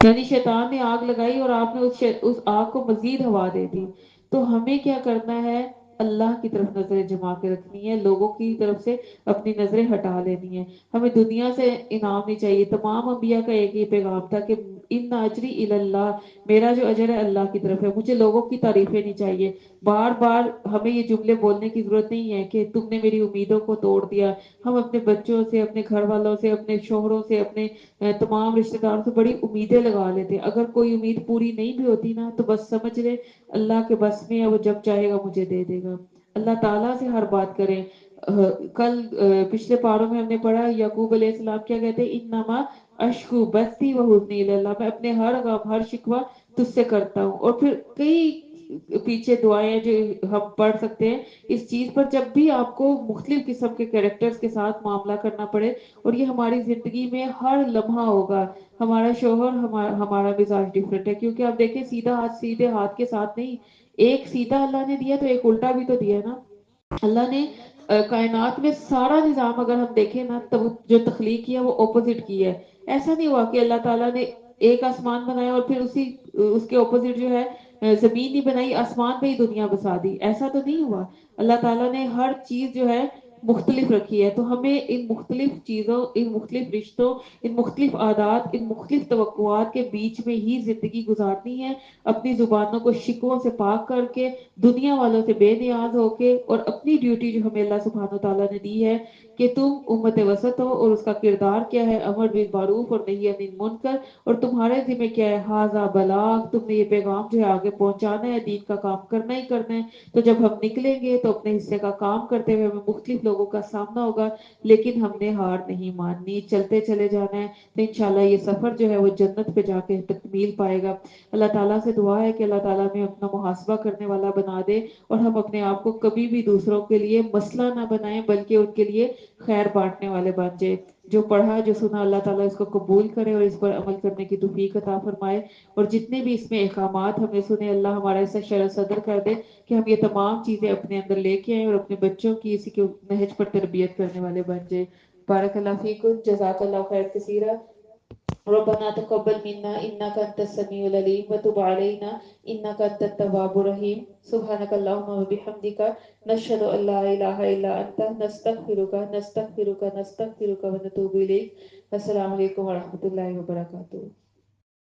یعنی شیطان نے آگ لگائی اور آپ نے اس آگ کو مزید ہوا دے دی۔ تو ہمیں کیا کرنا ہے؟ اللہ کی طرف نظریں جما کے رکھنی ہے، لوگوں کی طرف سے اپنی نظریں ہٹا لینی ہے۔ ہمیں دنیا سے انعام نہیں چاہیے۔ تمام انبیاء کا ایک ہی پیغام تھا کہ ان اجری الی اللہ، میرا جو اجر ہے اللہ کی طرف ہے، مجھے لوگوں کی تعریفیں نہیں چاہیے۔ بار بار ہمیں یہ جملے بولنے کی ضرورت نہیں ہے کہ تم نے میری امیدوں کو توڑ دیا۔ ہم اپنے بچوں سے، اپنے گھر والوں سے، اپنے شوہروں سے، اپنے تمام رشتہ داروں سے بڑی امیدیں لگا لیتے ہیں۔ اگر کوئی امید پوری نہیں بھی ہوتی نا، تو بس سمجھ لیں اللہ کے بس میں ہے، وہ جب چاہے گا مجھے دے دے گا۔ اللہ تعالیٰ سے ہر بات کریں۔ کل پچھلے پاروں میں ہم نے پڑھا یعقوب علیہ السلام کیا کہتے ہیں، انما اشکو بثی و حزنی اللہ، میں اپنے ہر غم ہر شکوہ تجھ سے کرتا ہوں۔ اور پھر کئی پیچھے دعائیں جو ہم پڑھ سکتے ہیں اس چیز پر، جب بھی آپ کو مختلف قسم کے کریکٹرز کے ساتھ معاملہ کرنا پڑے، اور یہ ہماری زندگی میں ہر لمحہ ہوگا۔ ہمارا شوہر ہمارا مزاج ڈیفرنٹ ہے، کیونکہ آپ دیکھیں سیدھے ہاتھ کے ساتھ نہیں، ایک سیدھا اللہ نے دیا تو ایک الٹا بھی تو دیا نا۔ اللہ نے کائنات میں سارا نظام اگر ہم دیکھیں نا، تب جو تخلیق کیا وہ اپوزٹ کی ہے۔ ایسا نہیں ہوا کہ اللہ تعالیٰ نے ایک آسمان بنایا اور پھر اس کے اپوزٹ جو ہے زمین نہیں بنائی، آسمان پہ ہی دنیا بسا دی، ایسا تو نہیں ہوا۔ اللہ تعالیٰ نے ہر چیز جو ہے مختلف رکھی ہے۔ تو ہمیں ان مختلف چیزوں، ان مختلف رشتوں، ان مختلف عادات، ان مختلف توقعات کے بیچ میں ہی زندگی گزارنی ہے، اپنی زبانوں کو شکووں سے پاک کر کے، دنیا والوں سے بے نیاز ہو کے، اور اپنی ڈیوٹی جو ہمیں اللہ سبحانہ و تعالیٰ نے دی ہے کہ تم امت وسط ہو، اور اس کا کردار کیا ہے، امر بالمعروف اور نہی عن المنکر، اور تمہارے ذمہ کیا ہے، ھذا بلاغ، تم نے یہ پیغام جو ہے آگے پہنچانا ہے، دین کا کام کرنا ہی کرنا ہے۔ تو جب ہم نکلیں گے تو اپنے حصے کا کام کرتے ہوئے ہمیں مختلف لوگوں کا سامنا ہوگا، لیکن ہم نے ہار نہیں ماننی، چلتے چلے جانا ہے۔ تو انشاءاللہ یہ سفر جو ہے وہ جنت پہ جا کے تکمیل پائے گا۔ اللہ تعالیٰ سے دعا ہے کہ اللہ تعالیٰ میں اپنا محاسبہ کرنے والا بنا دے، اور ہم اپنے آپ کو کبھی بھی دوسروں کے لیے مسئلہ نہ بنائیں، بلکہ ان کے لیے خیر بانٹنے والے بن جائیں۔ جو پڑھا جو سنا اللہ تعالیٰ اس کو قبول کرے اور اس پر عمل کرنے کی توفیق عطا فرمائے، اور جتنے بھی اس میں احکامات ہم نے سنے، اللہ ہمارا ایسا شرع صدر کر دے کہ ہم یہ تمام چیزیں اپنے اندر لے کے آئیں اور اپنے بچوں کی اسی کے نہج پر تربیت کرنے والے بن جائیں۔ بارک اللہ فیکم، جزاک اللہ خیر کثیرہ۔ ربنا تقبل منا انك انت السميع العليم وتب علينا انك انت التواب الرحيم سبحانك اللهم وبحمدك نشهد ان لا اله الا انت نستغفرك ونتوب اليك۔ السلام علیکم ورحمۃ اللہ وبرکاتہ۔